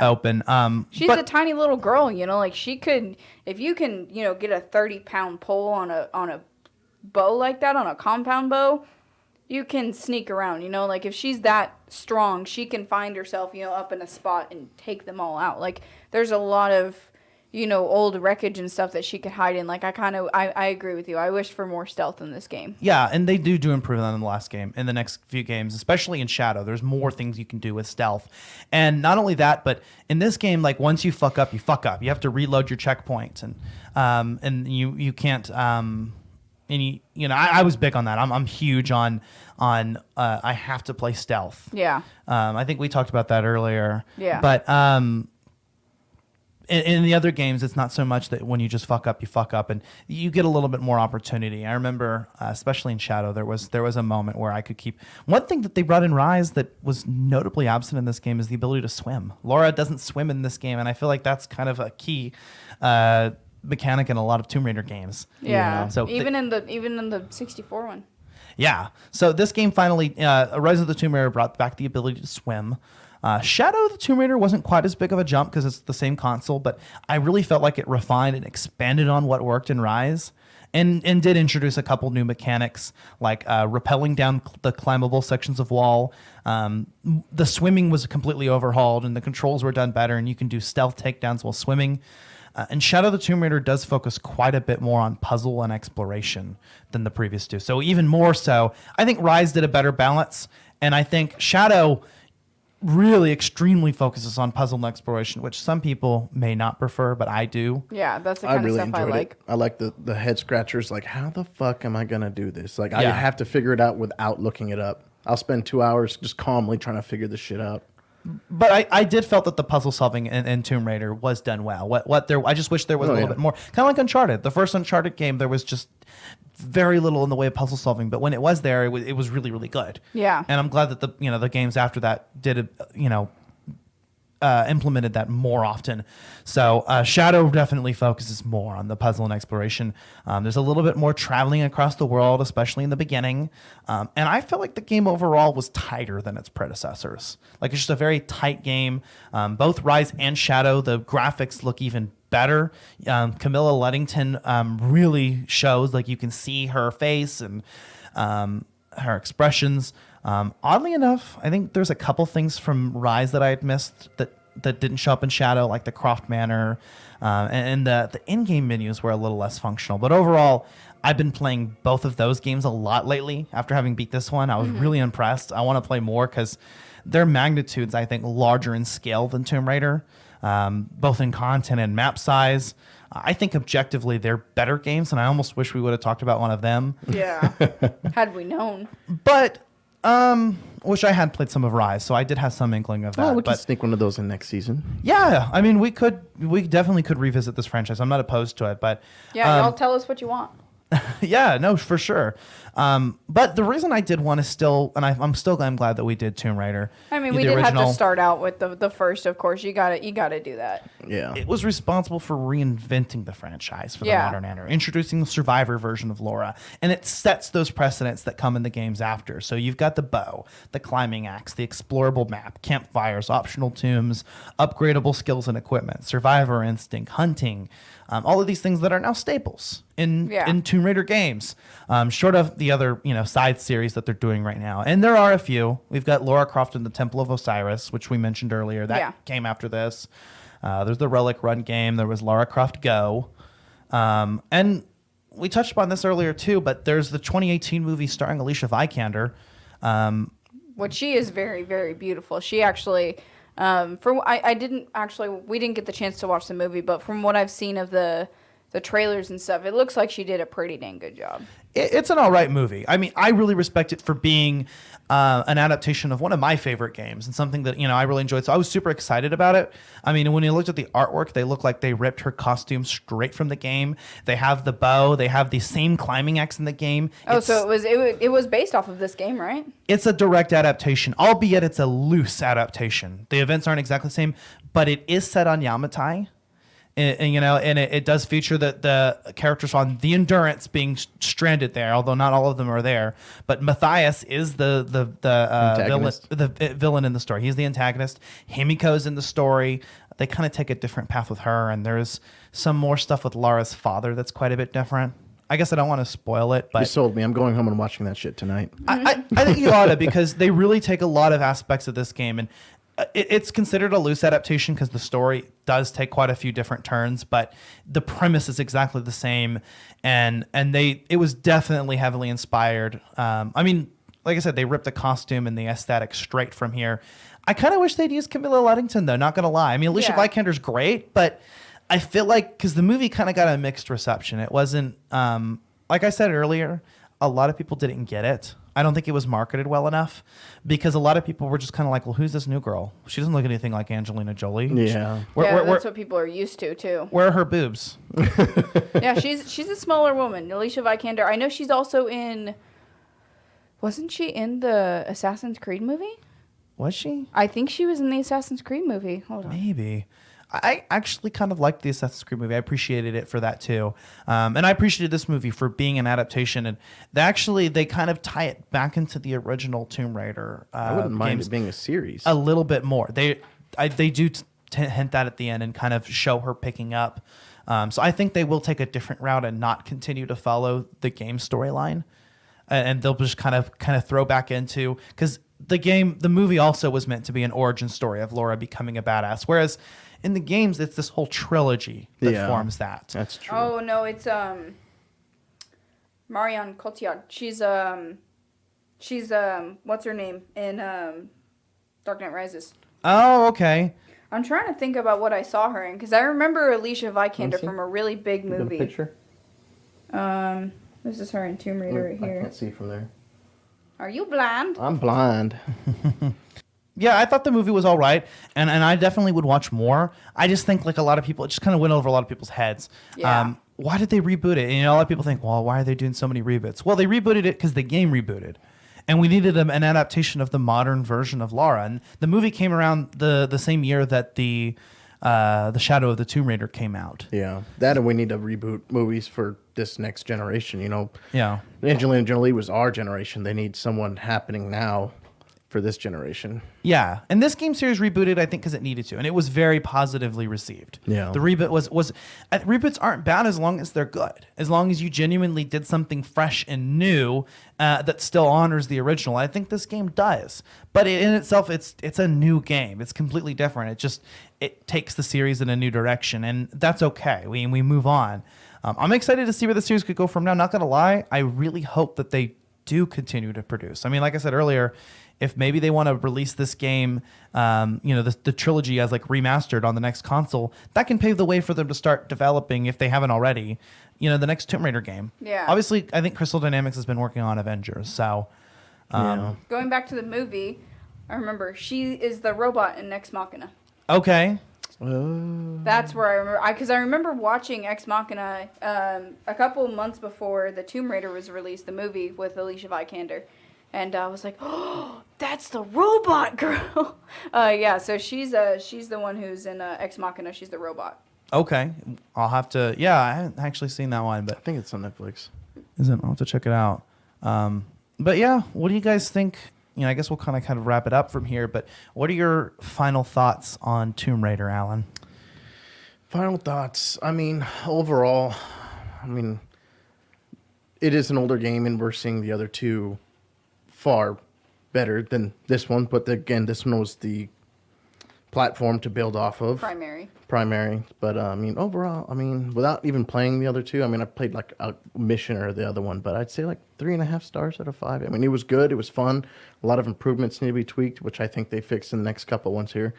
B: open.
C: She's a tiny little girl, like she could, if you can, get a 30-pound pole on a bow like that, on a compound bow, you can sneak around, like if she's that strong, she can find herself, up in a spot and take them all out. Like there's a lot of, old wreckage and stuff that she could hide in. Like I agree with you. I wish for more stealth in this game.
B: Yeah, and they do improve that in the last game. In the next few games, especially in Shadow, there's more things you can do with stealth. And not only that, but in this game, like once you fuck up, you fuck up. You have to reload your checkpoint, and you can't. I was big on that. I'm huge on I have to play stealth.
C: Yeah.
B: I think we talked about that earlier.
C: Yeah.
B: But in the other games, it's not so much that when you just fuck up, you fuck up, and you get a little bit more opportunity. I remember, especially in Shadow, there was a moment where I could keep. One thing that they brought in Rise that was notably absent in this game is the ability to swim. Lara doesn't swim in this game, and I feel like that's kind of a key mechanic in a lot of Tomb Raider games.
C: Yeah.
B: So
C: even in the 64 one.
B: Yeah. So this game finally, Rise of the Tomb Raider brought back the ability to swim. Shadow of the Tomb Raider wasn't quite as big of a jump because it's the same console, but I really felt like it refined and expanded on what worked in Rise. And did introduce a couple new mechanics like rappelling down the climbable sections of wall. The swimming was completely overhauled and the controls were done better, and you can do stealth takedowns while swimming. And Shadow of the Tomb Raider does focus quite a bit more on puzzle and exploration than the previous two. So even more so, I think Rise did a better balance, and I think Shadow really extremely focuses on puzzle and exploration, which some people may not prefer, but I do.
C: Yeah, that's the kind of stuff I like.
D: I like the head scratchers. Like, how the fuck am I going to do this? Like, I have to figure it out without looking it up. I'll spend 2 hours just calmly trying to figure this shit out.
B: But I did felt that the puzzle solving in Tomb Raider was done well. I just wish there was a little bit more. Kind of like Uncharted. The first Uncharted game, there was just very little in the way of puzzle solving, but when it was there, it was really, really good.
C: Yeah.
B: And I'm glad that the games after that did implemented that more often. So Shadow definitely focuses more on the puzzle and exploration. There's a little bit more traveling across the world, especially in the beginning. And I felt like the game overall was tighter than its predecessors. Like it's just a very tight game. Both Rise and Shadow, the graphics look even better. Camilla Luddington really shows, like you can see her face and her expressions. Oddly enough, I think there's a couple things from Rise that I had missed that didn't show up in Shadow, like the Croft Manor, and the in-game menus were a little less functional. But overall, I've been playing both of those games a lot lately. After having beat this one, I was really impressed. I want to play more because their magnitudes, I think, larger in scale than Tomb Raider, both in content and map size. I think objectively they're better games, and I almost wish we would have talked about one of them.
C: Yeah, had we known.
B: But wish I had played some of Rise, so I did have some inkling of that.
D: Oh, we can sneak one of those in next season.
B: Yeah, I mean, we definitely could revisit this franchise. I'm not opposed to it, but
C: yeah, y'all tell us what you want.
B: Yeah, no, for sure. But the reason I did want to still, and I'm glad that we did Tomb Raider.
C: I mean,
B: the
C: we did
B: original.
C: have to start out with the first, of course. You gotta do that.
D: Yeah.
B: It was responsible for reinventing the franchise for the modern era, introducing the survivor version of Lara, and it sets those precedents that come in the games after. So you've got the bow, the climbing axe, the explorable map, campfires, optional tombs, upgradable skills and equipment, survivor instinct, hunting, all of these things that are now staples in Tomb Raider games, short of the other side series that they're doing right now. And there are a few. We've got Lara Croft in the Temple of Osiris, which we mentioned earlier. That came after this. There's the Relic Run game. There was Lara Croft Go. And we touched upon this earlier too, but there's the 2018 movie starring Alicia Vikander.
C: Which she is very, very beautiful. She actually, we didn't get the chance to watch the movie, but from what I've seen of the trailers and stuff, it looks like she did a pretty dang good job.
B: It's an all right movie. I mean, I really respect it for being an adaptation of one of my favorite games and something that, I really enjoyed. So I was super excited about it. I mean, when you looked at the artwork, they look like they ripped her costume straight from the game. They have the bow. They have the same climbing axe in the game.
C: So it was based off of this game, right?
B: It's a direct adaptation, albeit it's a loose adaptation. The events aren't exactly the same, but it is set on Yamatai. And it does feature the characters on the Endurance being stranded there, although not all of them are there. But Matthias is the villain in the story. He's the antagonist. Himiko's in the story. They kind of take a different path with her, and there's some more stuff with Lara's father that's quite a bit different. I guess I don't want to spoil it, but
D: you sold me. I'm going home and watching that shit tonight.
B: I think you ought to, because they really take a lot of aspects of this game, and it's considered a loose adaptation because the story does take quite a few different turns, but the premise is exactly the same, and it was definitely heavily inspired. I mean, like I said, they ripped the costume and the aesthetic straight from here. I kind of wish they'd used Camilla Luddington, though, not going to lie. I mean, Alicia Vikander's great, but I feel like, because the movie kind of got a mixed reception. It wasn't, like I said earlier, a lot of people didn't get it. I don't think it was marketed well enough, because a lot of people were just kind of like, well, who's this new girl? She doesn't look anything like Angelina Jolie.
D: Yeah.
C: That's what people are used to, too.
B: Where are her boobs?
C: Yeah, she's a smaller woman, Alicia Vikander. I know she's also in... Wasn't she in the Assassin's Creed movie?
B: Was she?
C: I think she was in the Assassin's Creed movie. Hold on.
B: Maybe. I actually kind of liked the Assassin's Creed movie. I appreciated it for that too. And I appreciated this movie for being an adaptation. And they kind of tie it back into the original Tomb Raider
D: I wouldn't mind it being a series.
B: a little bit more. They do hint that at the end and kind of show her picking up. So I think they will take a different route and not continue to follow the game storyline. And they'll just kind of throw back into, because the movie also was meant to be an origin story of Lara becoming a badass, whereas in the games it's this whole trilogy that forms that.
D: That's true.
C: Oh no, it's Marion Cotillard. She's what's her name in Dark Knight Rises.
B: Oh, okay.
C: I'm trying to think about what I saw her in, because I remember Alicia Vikander from a really big movie.
D: You got a picture?
C: This is her in Tomb Raider right here.
D: I can't see from there.
C: Are you blind?
D: I'm blind.
B: Yeah, I thought the movie was all right, and I definitely would watch more. I just think, like a lot of people, it just kind of went over a lot of people's heads.
C: Yeah.
B: Why did they reboot it? And a lot of people think, well, why are they doing so many reboots? Well, they rebooted it because the game rebooted, and we needed an adaptation of the modern version of Lara. And the movie came around the same year that the Shadow of the Tomb Raider came out.
D: Yeah, that, and we need to reboot movies for this next generation.
B: Yeah.
D: Angelina Jolie was our generation. They need someone happening now for this generation.
B: Yeah, and this game series rebooted, I think, because it needed to, and it was very positively received.
D: Yeah,
B: the reboot was reboots aren't bad as long as they're good, as long as you genuinely did something fresh and new that still honors the original. I think this game does, but in itself, it's a new game. It's completely different. It takes the series in a new direction, and that's okay. We move on. I'm excited to see where the series could go from now. Not gonna lie, I really hope that they do continue to produce. I mean, like I said earlier, if maybe they want to release this game, the trilogy as like remastered on the next console, that can pave the way for them to start developing, if they haven't already, the next Tomb Raider game.
C: Yeah.
B: Obviously, I think Crystal Dynamics has been working on Avengers, so.
C: Going back to the movie, I remember she is the robot in Nex Machina.
B: Okay.
C: That's where I remember, because I remember watching Ex Machina a couple months before the Tomb Raider was released, the movie with Alicia Vikander, and I was like, oh, that's the robot girl. Yeah, so she's the one who's in Ex Machina. She's the robot.
B: Okay, I'll have to. Yeah, I haven't actually seen that one, but
D: I think it's on Netflix.
B: I'll have to check it out. But yeah, what do you guys think? I guess we'll kind of wrap it up from here. But what are your final thoughts on Tomb Raider, Alan?
D: Final thoughts. I mean, overall, it is an older game, and we're seeing the other two far better than this one. But again, this one was the platform to build off of. Primary. But overall, without even playing the other two, I played like a mission or the other one, but I'd say like 3.5 stars out of 5. It was good. It was fun. A lot of improvements need to be tweaked, which I think they fixed in the next couple ones here.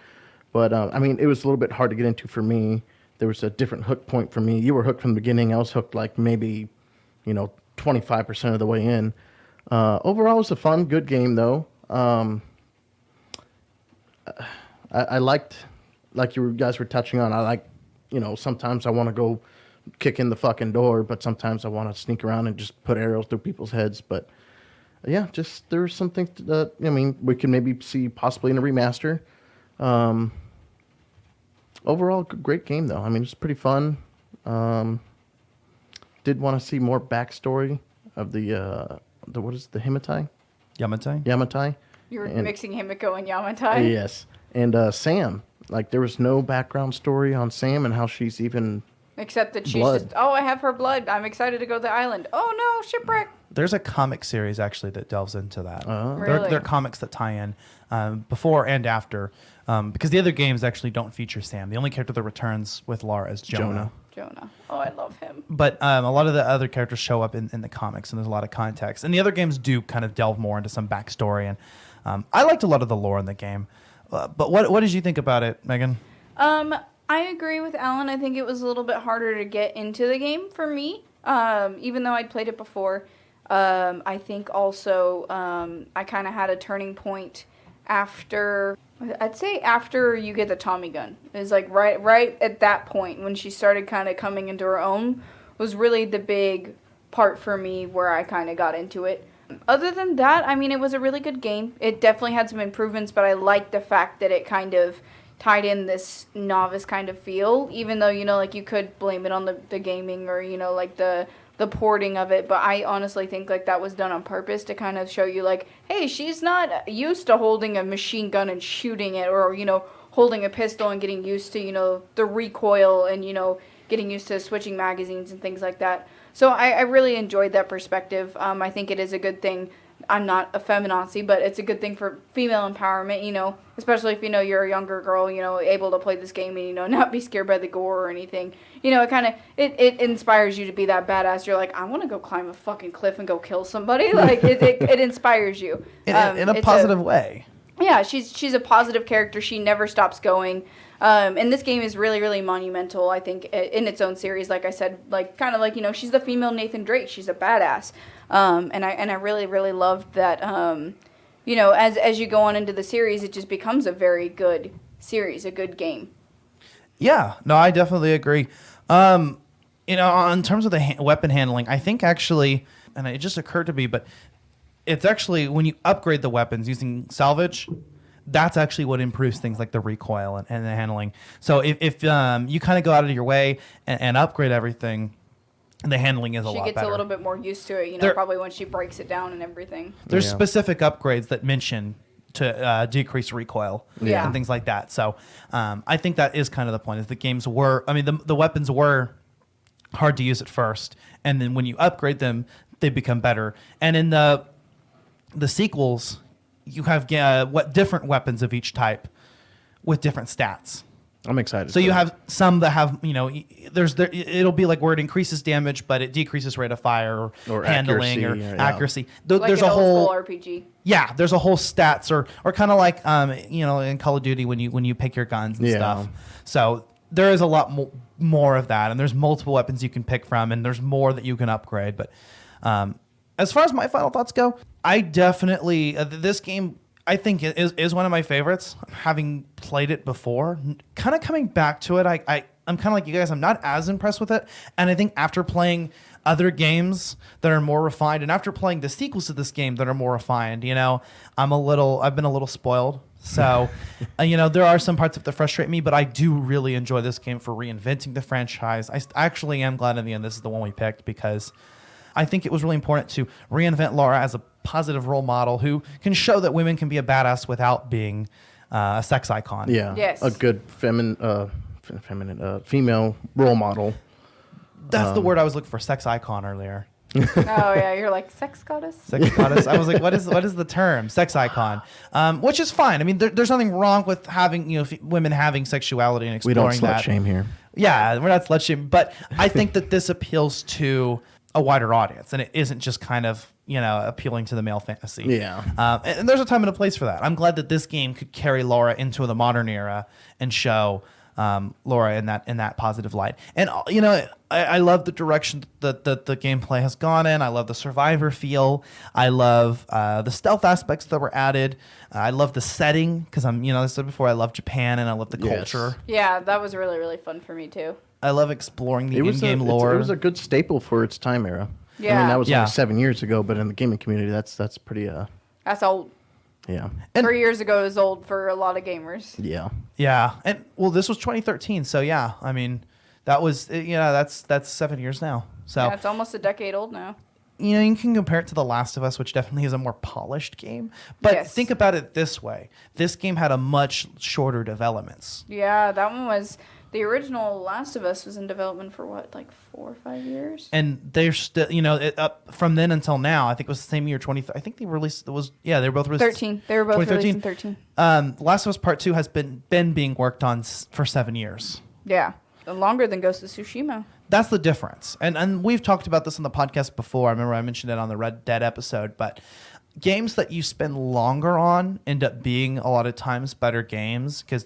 D: But it was a little bit hard to get into for me. There was a different hook point for me. You were hooked from the beginning. I was hooked like maybe, 25% of the way in. Overall, it was a fun, good game though. I liked, like you guys were touching on, I like, sometimes I want to go kick in the fucking door, but sometimes I want to sneak around and just put arrows through people's heads. But yeah, just there's something that, we can maybe see possibly in a remaster. Overall, great game though. It's pretty fun. Did want to see more backstory of the what is it, the Yamatai? Yamatai.
C: You were mixing Himiko and Yamatai?
D: Yes. And Sam. Like, there was no background story on Sam and how she's even...
C: Except that she's just, I have her blood. I'm excited to go to the island. Oh, no, shipwreck.
B: There's a comic series, actually, that delves into that.
C: Really?
B: There are comics that tie in before and after, because the other games actually don't feature Sam. The only character that returns with Lara is Jonah.
C: Oh, I love him.
B: But a lot of the other characters show up in the comics, and there's a lot of context. And the other games do kind of delve more into some backstory. And I liked a lot of the lore in the game. But what did you think about it, Megan?
C: I agree with Alan. I think it was a little bit harder to get into the game for me, even though I'd played it before. I think also I kind of had a turning point after you get the Tommy gun. It was like right at that point when she started kind of coming into her own was really the big part for me where I kind of got into it. Other than that, it was a really good game. It definitely had some improvements, but I liked the fact that it kind of tied in this novice kind of feel, even though, like you could blame it on the gaming or, like the porting of it. But I honestly think like that was done on purpose to kind of show you like, hey, she's not used to holding a machine gun and shooting it or, holding a pistol and getting used to, the recoil and, getting used to switching magazines and things like that. So I really enjoyed that perspective. I think it is a good thing. I'm not a feminazi, but it's a good thing for female empowerment, especially if, you're a younger girl, able to play this game and, not be scared by the gore or anything. It inspires you to be that badass. You're like, I want to go climb a fucking cliff and go kill somebody. Like, it inspires you.
B: In a positive way.
C: Yeah, she's a positive character. She never stops going. And this game is really, really monumental, I think, in its own series. Like I said, she's the female Nathan Drake. She's a badass. And I really, really loved that, as you go on into the series, it just becomes a very good series, a good game.
B: Yeah, no, I definitely agree. In terms of the weapon handling, I think actually, and it just occurred to me, but it's actually when you upgrade the weapons using salvage, that's actually what improves things like the recoil and the handling. So if you kind of go out of your way and upgrade everything, the handling is a lot better.
C: She gets a little bit more used to it, probably when she breaks it down and everything.
B: There's specific upgrades that mention to decrease recoil and things like that. So I think that is kind of the point, is the games were, the weapons were hard to use at first, and then when you upgrade them, they become better. And in the sequels, you have different weapons of each type with different stats.
D: I'm excited.
B: So you have some that have, it'll be like where it increases damage, but it decreases rate of fire or handling accuracy. There's
C: a
B: whole
C: RPG.
B: Yeah, there's a whole stats or kind of like in Call of Duty when you pick your guns and stuff. So there is a lot more of that, and there's multiple weapons you can pick from, and there's more that you can upgrade. But as far as my final thoughts go, I definitely this game I think it is one of my favorites. Having played it before, kind of coming back to it, I'm kind of like you guys. I'm not as impressed with it, and I think after playing other games that are more refined, and after playing the sequels to this game that are more refined, I've been a little spoiled. So, there are some parts that frustrate me, but I do really enjoy this game for reinventing the franchise. I actually am glad in the end this is the one we picked because I think it was really important to reinvent Lara as a positive role model who can show that women can be a badass without being a sex icon.
D: Yeah.
C: Yes.
D: A good female role model.
B: That's the word I was looking for, sex icon earlier.
C: Oh yeah, you're like sex goddess.
B: Sex goddess. I was like, what is the term? Sex icon, which is fine. I mean, there's nothing wrong with having women having sexuality and exploring that.
D: We don't slut shame here.
B: Yeah, we're not slut shaming, but I think that this appeals to a wider audience, and it isn't just kind of appealing to the male fantasy.
D: Yeah.
B: And there's a time and a place for that. I'm glad that this game could carry Lara into the modern era and show Lara in that positive light. And I love the direction that the gameplay has gone in. I love the survivor feel. I love the stealth aspects that were added. I love the setting because I said before, I love Japan and I love the culture.
C: Yeah, that was really, really fun for me too.
B: I love exploring the in-game lore.
D: It was a good staple for its time era.
C: Yeah.
D: I mean, that was only 7 years ago, but in the gaming community, that's pretty.
C: That's old.
D: Yeah.
C: 3 years ago is old for a lot of gamers.
D: Yeah.
B: Yeah, and this was 2013, so yeah, I mean, that was that's 7 years now. So
C: Yeah, it's almost a decade old now.
B: You can compare it to The Last of Us, which definitely is a more polished game. But
C: Yes.
B: think about it this way: this game had a much shorter developments.
C: Yeah, that one was the original Last of Us was in development for what, like 4 or 5 years?
B: And they're still, up from then until now. I think it was the same year, 20. I think they released. They were both released
C: 13. They were both released in 13.
B: Last of Us Part 2 has been being worked on for 7 years.
C: Yeah, longer than Ghost of Tsushima.
B: That's the difference. And we've talked about this on the podcast before. I remember I mentioned it on the Red Dead episode, but games that you spend longer on end up being a lot of times better games because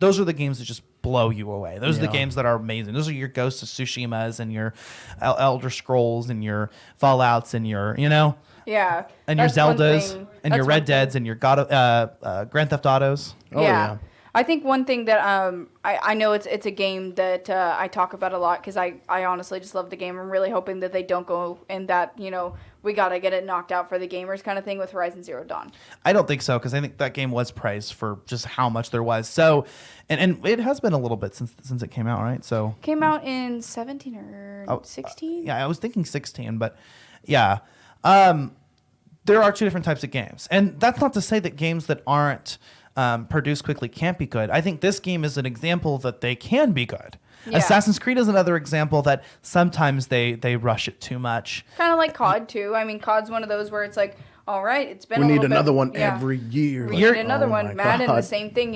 B: those are the games that just blow you away. Those are the games that are amazing. Those are your Ghost of Tsushimas and your Elder Scrolls and your Fallouts and your,
C: Yeah.
B: and your
C: that's one
B: Zeldas
C: thing-
B: and
C: that's
B: your
C: one
B: Red
C: thing.
B: Deads and your Grand Theft Autos.
D: Oh, yeah.
C: I think one thing that I know it's a game that I talk about a lot because I honestly just love the game. I'm really hoping that they don't go in that, we got to get it knocked out for the gamers kind of thing with Horizon Zero Dawn.
B: I don't think so because I think that game was praised for just how much there was. So, and it has been a little bit since it came out, right? So
C: Came out in 17 or 16?
B: yeah, I was thinking 16, but yeah. There are two different types of games. And that's not to say that games that aren't produced quickly can't be good. I think this game is an example that they can be good.
C: Yeah.
B: Assassin's Creed is another example that sometimes they rush it too much.
C: Kind of like COD too. I mean, COD's one of those where it's like, all right, it's been
D: We
C: a
D: need
C: little bit.
D: another one
C: Yeah.
D: every year.
C: We
D: Like,
C: need another
D: oh
C: one.
D: my
C: Madden,
D: God.
C: the same thing.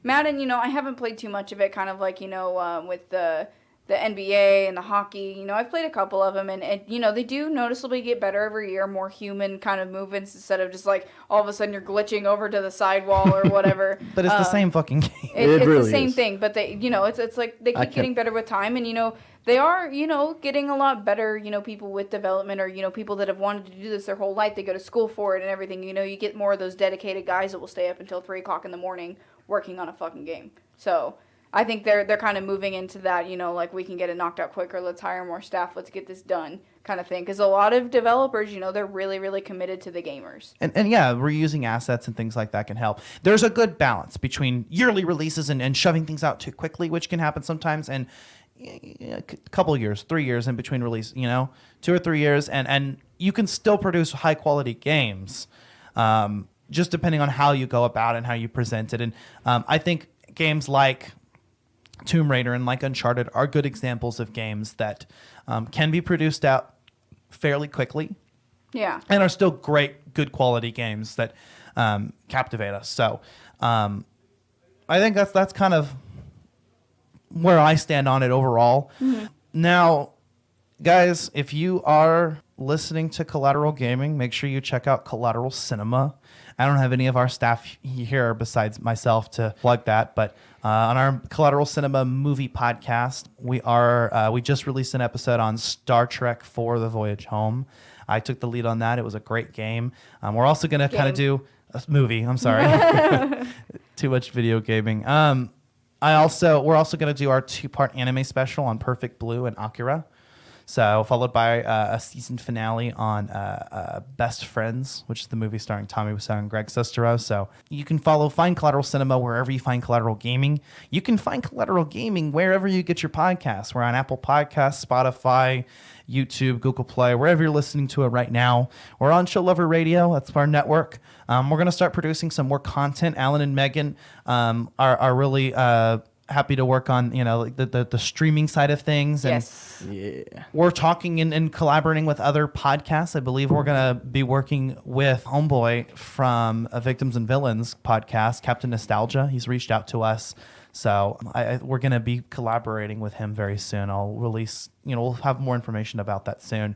C: Madden, I haven't played too much of it, kind of like, with the NBA and the hockey. I've played a couple of them, and they do noticeably get better every year, more human kind of movements instead of just like all of a sudden you're glitching over to the sidewall or whatever.
B: But it's the same fucking game.
C: It's
D: really
C: the same
D: is.
C: thing, but they, it's like they keep getting better with time, and they are, getting a lot better. People with development, or people that have wanted to do this their whole life. They go to school for it and everything. You get more of those dedicated guys that will stay up until 3 o'clock in the morning working on a fucking game. So I think they're kind of moving into that. Like we can get it knocked out quicker. Let's hire more staff. Let's get this done, kind of thing. Because a lot of developers, they're really, really committed to the gamers.
B: And yeah, reusing assets and things like that can help. There's a good balance between yearly releases and shoving things out too quickly, which can happen sometimes, and a couple years, 3 years in between release, 2 or 3 years, and you can still produce high quality games, just depending on how you go about it and how you present it. And I think games like Tomb Raider and like Uncharted are good examples of games that can be produced out fairly quickly.
C: Yeah.
B: And are still great, good quality games that captivate us. So I think that's kind of where I stand on it overall. Mm-hmm. Now, guys, if you are listening to Collateral Gaming, make sure you check out Collateral Cinema. I don't have any of our staff here besides myself to plug that, but on our Collateral Cinema movie podcast, we just released an episode on Star Trek IV: The Voyage Home. I took the lead on that. It was a great game. We're also going to kind of do movie. I'm sorry. Too much video gaming. We're also going to do our 2-part anime special on Perfect Blue and Akira. So followed by a season finale on Best Friends, which is the movie starring Tommy Wiseau and Greg Sestero. So you can find Collateral Cinema wherever you find Collateral Gaming. You can find Collateral Gaming wherever you get your podcasts. We're on Apple Podcasts, Spotify, YouTube, Google Play, wherever you're listening to it right now. We're on Show Lover Radio. That's our network. We're going to start producing some more content. Alan and Megan are really happy to work on the streaming side of things. And
C: Yes.
D: Yeah.
B: we're talking and collaborating with other podcasts. I believe we're going to be working with Homeboy from Victims and Villains podcast, Captain Nostalgia. He's reached out to us. So we're going to be collaborating with him very soon. I'll release, we'll have more information about that soon.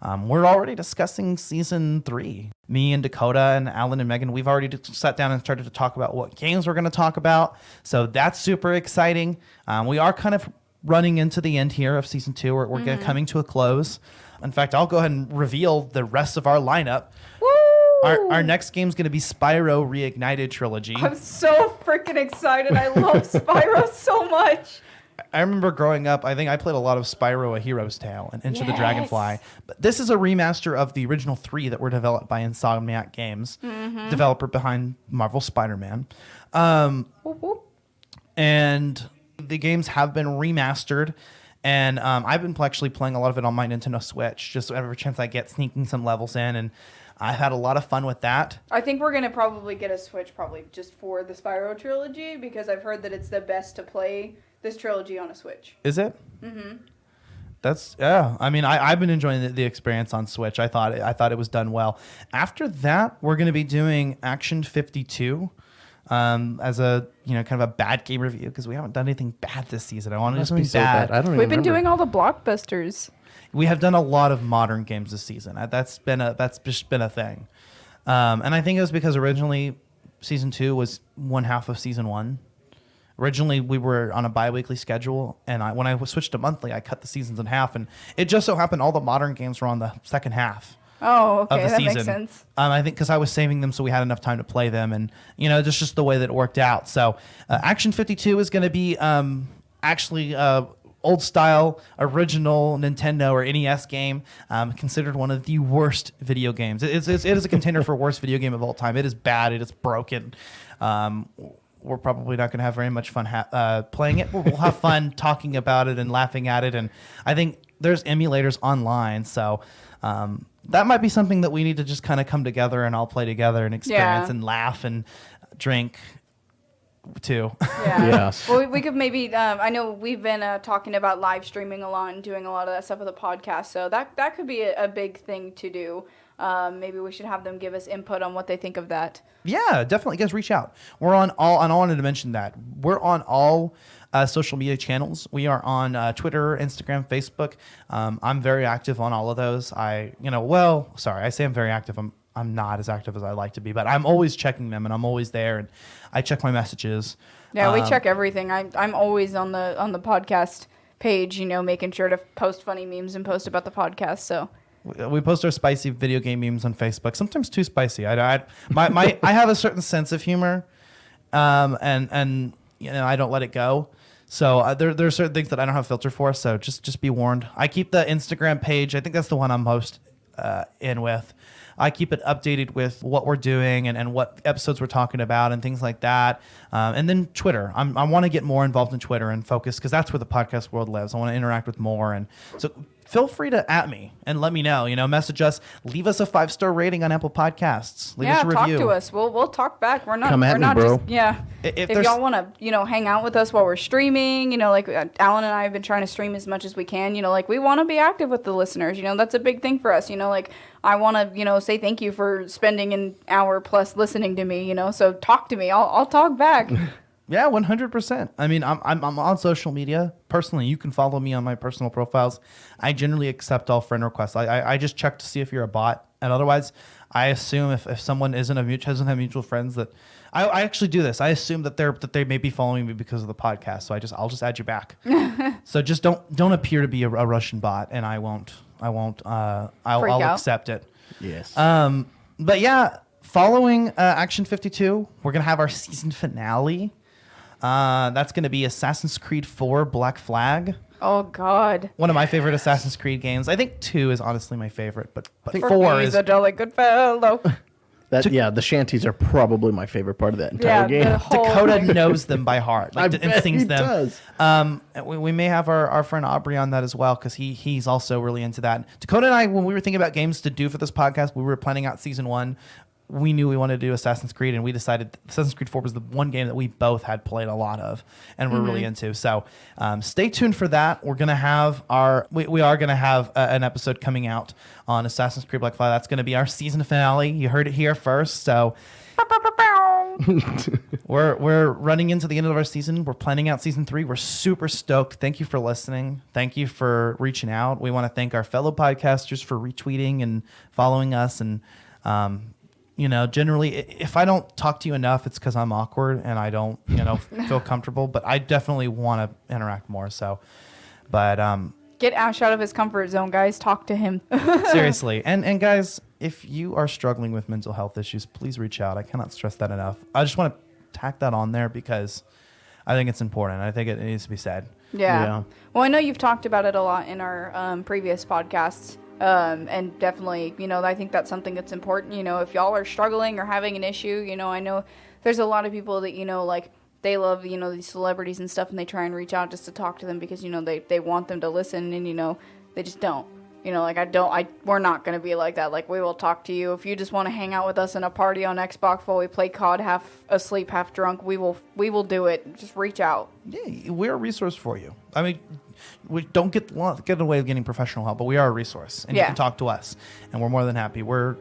B: We're already discussing season 3. Me and Dakota and Alan and Megan, we've already sat down and started to talk about what games we're going to talk about. So that's super exciting. We are kind of running into the end here of season 2. We're coming to a close. In fact, I'll go ahead and reveal the rest of our lineup.
C: Woo!
B: Our next game is going to be Spyro Reignited Trilogy.
C: I'm so freaking excited. I love Spyro so much.
B: I remember growing up, I think I played a lot of Spyro A Hero's Tale and Into the
C: Yes.
B: Dragonfly. But this is a remaster of the original 3 that were developed by Insomniac Games, developer behind Marvel Spider-Man.
C: Whoop, whoop.
B: And the games have been remastered. And I've been actually playing a lot of it on my Nintendo Switch, just every chance I get, sneaking some levels in. And I've had a lot of fun with that.
C: I think we're going to probably get a Switch probably just for the Spyro trilogy because I've heard that it's the best to play this trilogy on a Switch.
B: Is it? Mm-hmm. That's I mean, I've been enjoying the experience on Switch. I thought it was done well. After that, we're going to be doing Action 52 as a kind of a bad game review because we haven't done anything bad this season. I want to do something
D: so
B: bad.
D: bad. I don't even
C: We've been
D: remember.
C: doing all the blockbusters.
B: We have done a lot of modern games this season. That's just been a thing. And I think it was because originally season 2 was one half of season 1. Originally, we were on a bi-weekly schedule, and when I switched to monthly, I cut the seasons in half, and it just so happened all the modern games were on the second half
C: Oh,
B: of
C: okay.
B: the
C: That
B: season.
C: makes sense.
B: I think because I was saving them so we had enough time to play them, and just the way that it worked out. So, Action 52 is going to be actually old style, original Nintendo or NES game, considered one of the worst video games. It is a contender for worst video game of all time. It is bad. It is broken. We're probably not going to have very much fun playing it. We'll have fun talking about it and laughing at it. And I think there's emulators online. So that might be something that we need to just kind of come together and all play together and experience and laugh and drink too.
C: Yeah.
D: Yes.
C: Well, we could maybe. I know we've been talking about live streaming a lot and doing a lot of that stuff with the podcast. So that could be a big thing to do. Maybe we should have them give us input on what they think of that.
B: Yeah, definitely. Guys, reach out. We're on all, and I wanted to mention that. We're on all social media channels. We are on Twitter, Instagram, Facebook. I'm very active on all of those. I say I'm very active. I'm not as active as I like to be, but I'm always checking them, and I'm always there, and I check my messages.
C: Yeah, we check everything. I'm always on the podcast page, making sure to post funny memes and post about the podcast. So
B: we post our spicy video game memes on Facebook. Sometimes too spicy. I have a certain sense of humor, and I don't let it go. So there are certain things that I don't have a filter for. So just be warned. I keep the Instagram page. I think that's the one I'm most in with. I keep it updated with what we're doing and what episodes we're talking about and things like that. And then Twitter. I want to get more involved in Twitter and focus because that's where the podcast world lives. I want to interact with more. And so feel free to at me and let me know. Message us. Leave us a 5-star rating on Apple Podcasts. Leave us a
C: talk
B: review.
C: to us. We'll talk back. We're not.
D: Come at
C: we're
D: me,
C: not
D: bro.
C: just. Yeah.
B: If
C: If y'all want to, hang out with us while we're streaming, like Alan and I have been trying to stream as much as we can. Like we want to be active with the listeners. That's a big thing for us. Like I want to, say thank you for spending an hour plus listening to me. So talk to me. I'll talk back.
B: Yeah, 100%. I mean, I'm on social media. Personally, you can follow me on my personal profiles. I generally accept all friend requests. I just check to see if you're a bot. And otherwise, I assume if someone doesn't have mutual friends that I actually do this. I assume that they may be following me because of the podcast. So I'll just add you back. So just don't appear to be a Russian bot, and I'll
C: out.
B: accept it.
D: Yes.
B: But yeah, following Action 52, we're going to have our season finale. That's going to be Assassin's Creed 4 Black Flag.
C: Oh, God.
B: One of my favorite Assassin's Creed games. I think 2 is honestly my favorite, but
C: For
B: 4
C: he's
B: is...
C: a jolly good fellow.
D: The shanties are probably my favorite part of that entire game.
B: Dakota knows them by heart,
D: I
B: and
D: bet
B: sings
D: he
B: them.
D: does.
B: We may have our friend Aubrey on that as well, because he's also really into that. Dakota and I, when we were thinking about games to do for this podcast, we were planning out season 1. We knew we wanted to do Assassin's Creed, and we decided Assassin's Creed 4 was the one game that we both had played a lot of and we're really into. So stay tuned for that. We're going to have we are going to have an episode coming out on Assassin's Creed Black Flag. That's going to be our season finale. You heard it here first. So we're running into the end of our season. We're planning out season 3. We're super stoked. Thank you for listening. Thank you for reaching out. We want to thank our fellow podcasters for retweeting and following us. And, generally, if I don't talk to you enough, it's because I'm awkward and I don't, feel comfortable. But I definitely want to interact more. So,
C: Get Ash out of his comfort zone, guys. Talk to him.
B: seriously. And guys, if you are struggling with mental health issues, please reach out. I cannot stress that enough. I just want to tack that on there because I think it's important. I think it needs to be said.
C: Yeah. Well, I know you've talked about it a lot in our previous podcasts. And definitely, I think that's something that's important. If y'all are struggling or having an issue, I know there's a lot of people that, they love, these celebrities and stuff, and they try and reach out just to talk to them because, they want them to listen, and, they just don't. We're not going to be like that. Like, we will talk to you. If you just want to hang out with us in a party on Xbox while we play COD half asleep, half drunk, we will do it. Just reach out.
B: Yeah, we're a resource for you. I mean, we don't get away with getting professional help, but we are a resource, and you can talk to us, and we're more than happy. We're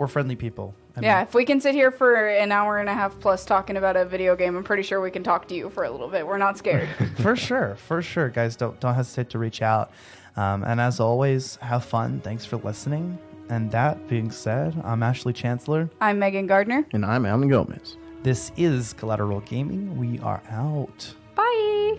B: friendly people.
C: Yeah, if we can sit here for an hour and a half plus talking about a video game, I'm pretty sure we can talk to you for a little bit. We're not scared.
B: For sure, guys. Don't hesitate to reach out. And as always, have fun. Thanks for listening. And that being said, I'm Ashley Chancellor.
C: I'm Megan Gardner.
D: And I'm Alan Gomez.
B: This is Collateral Gaming. We are out.
C: Bye.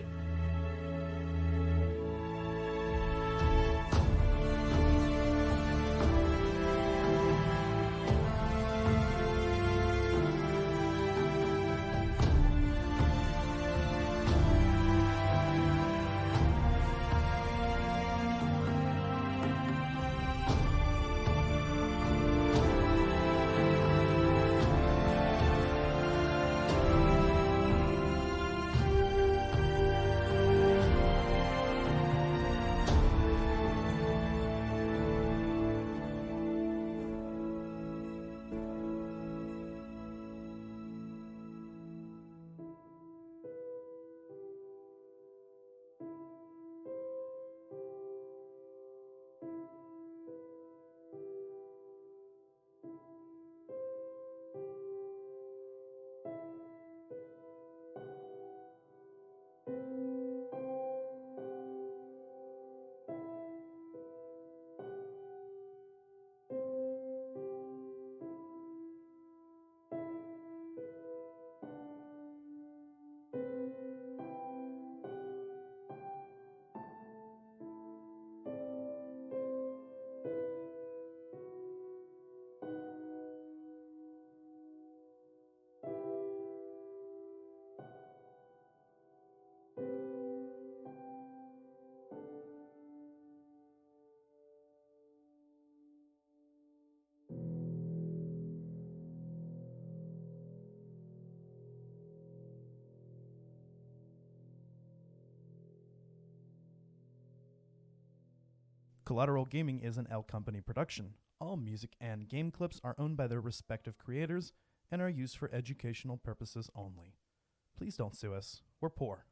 B: Collateral Gaming is an L Company production. All music and game clips are owned by their respective creators and are used for educational purposes only. Please don't sue us. We're poor.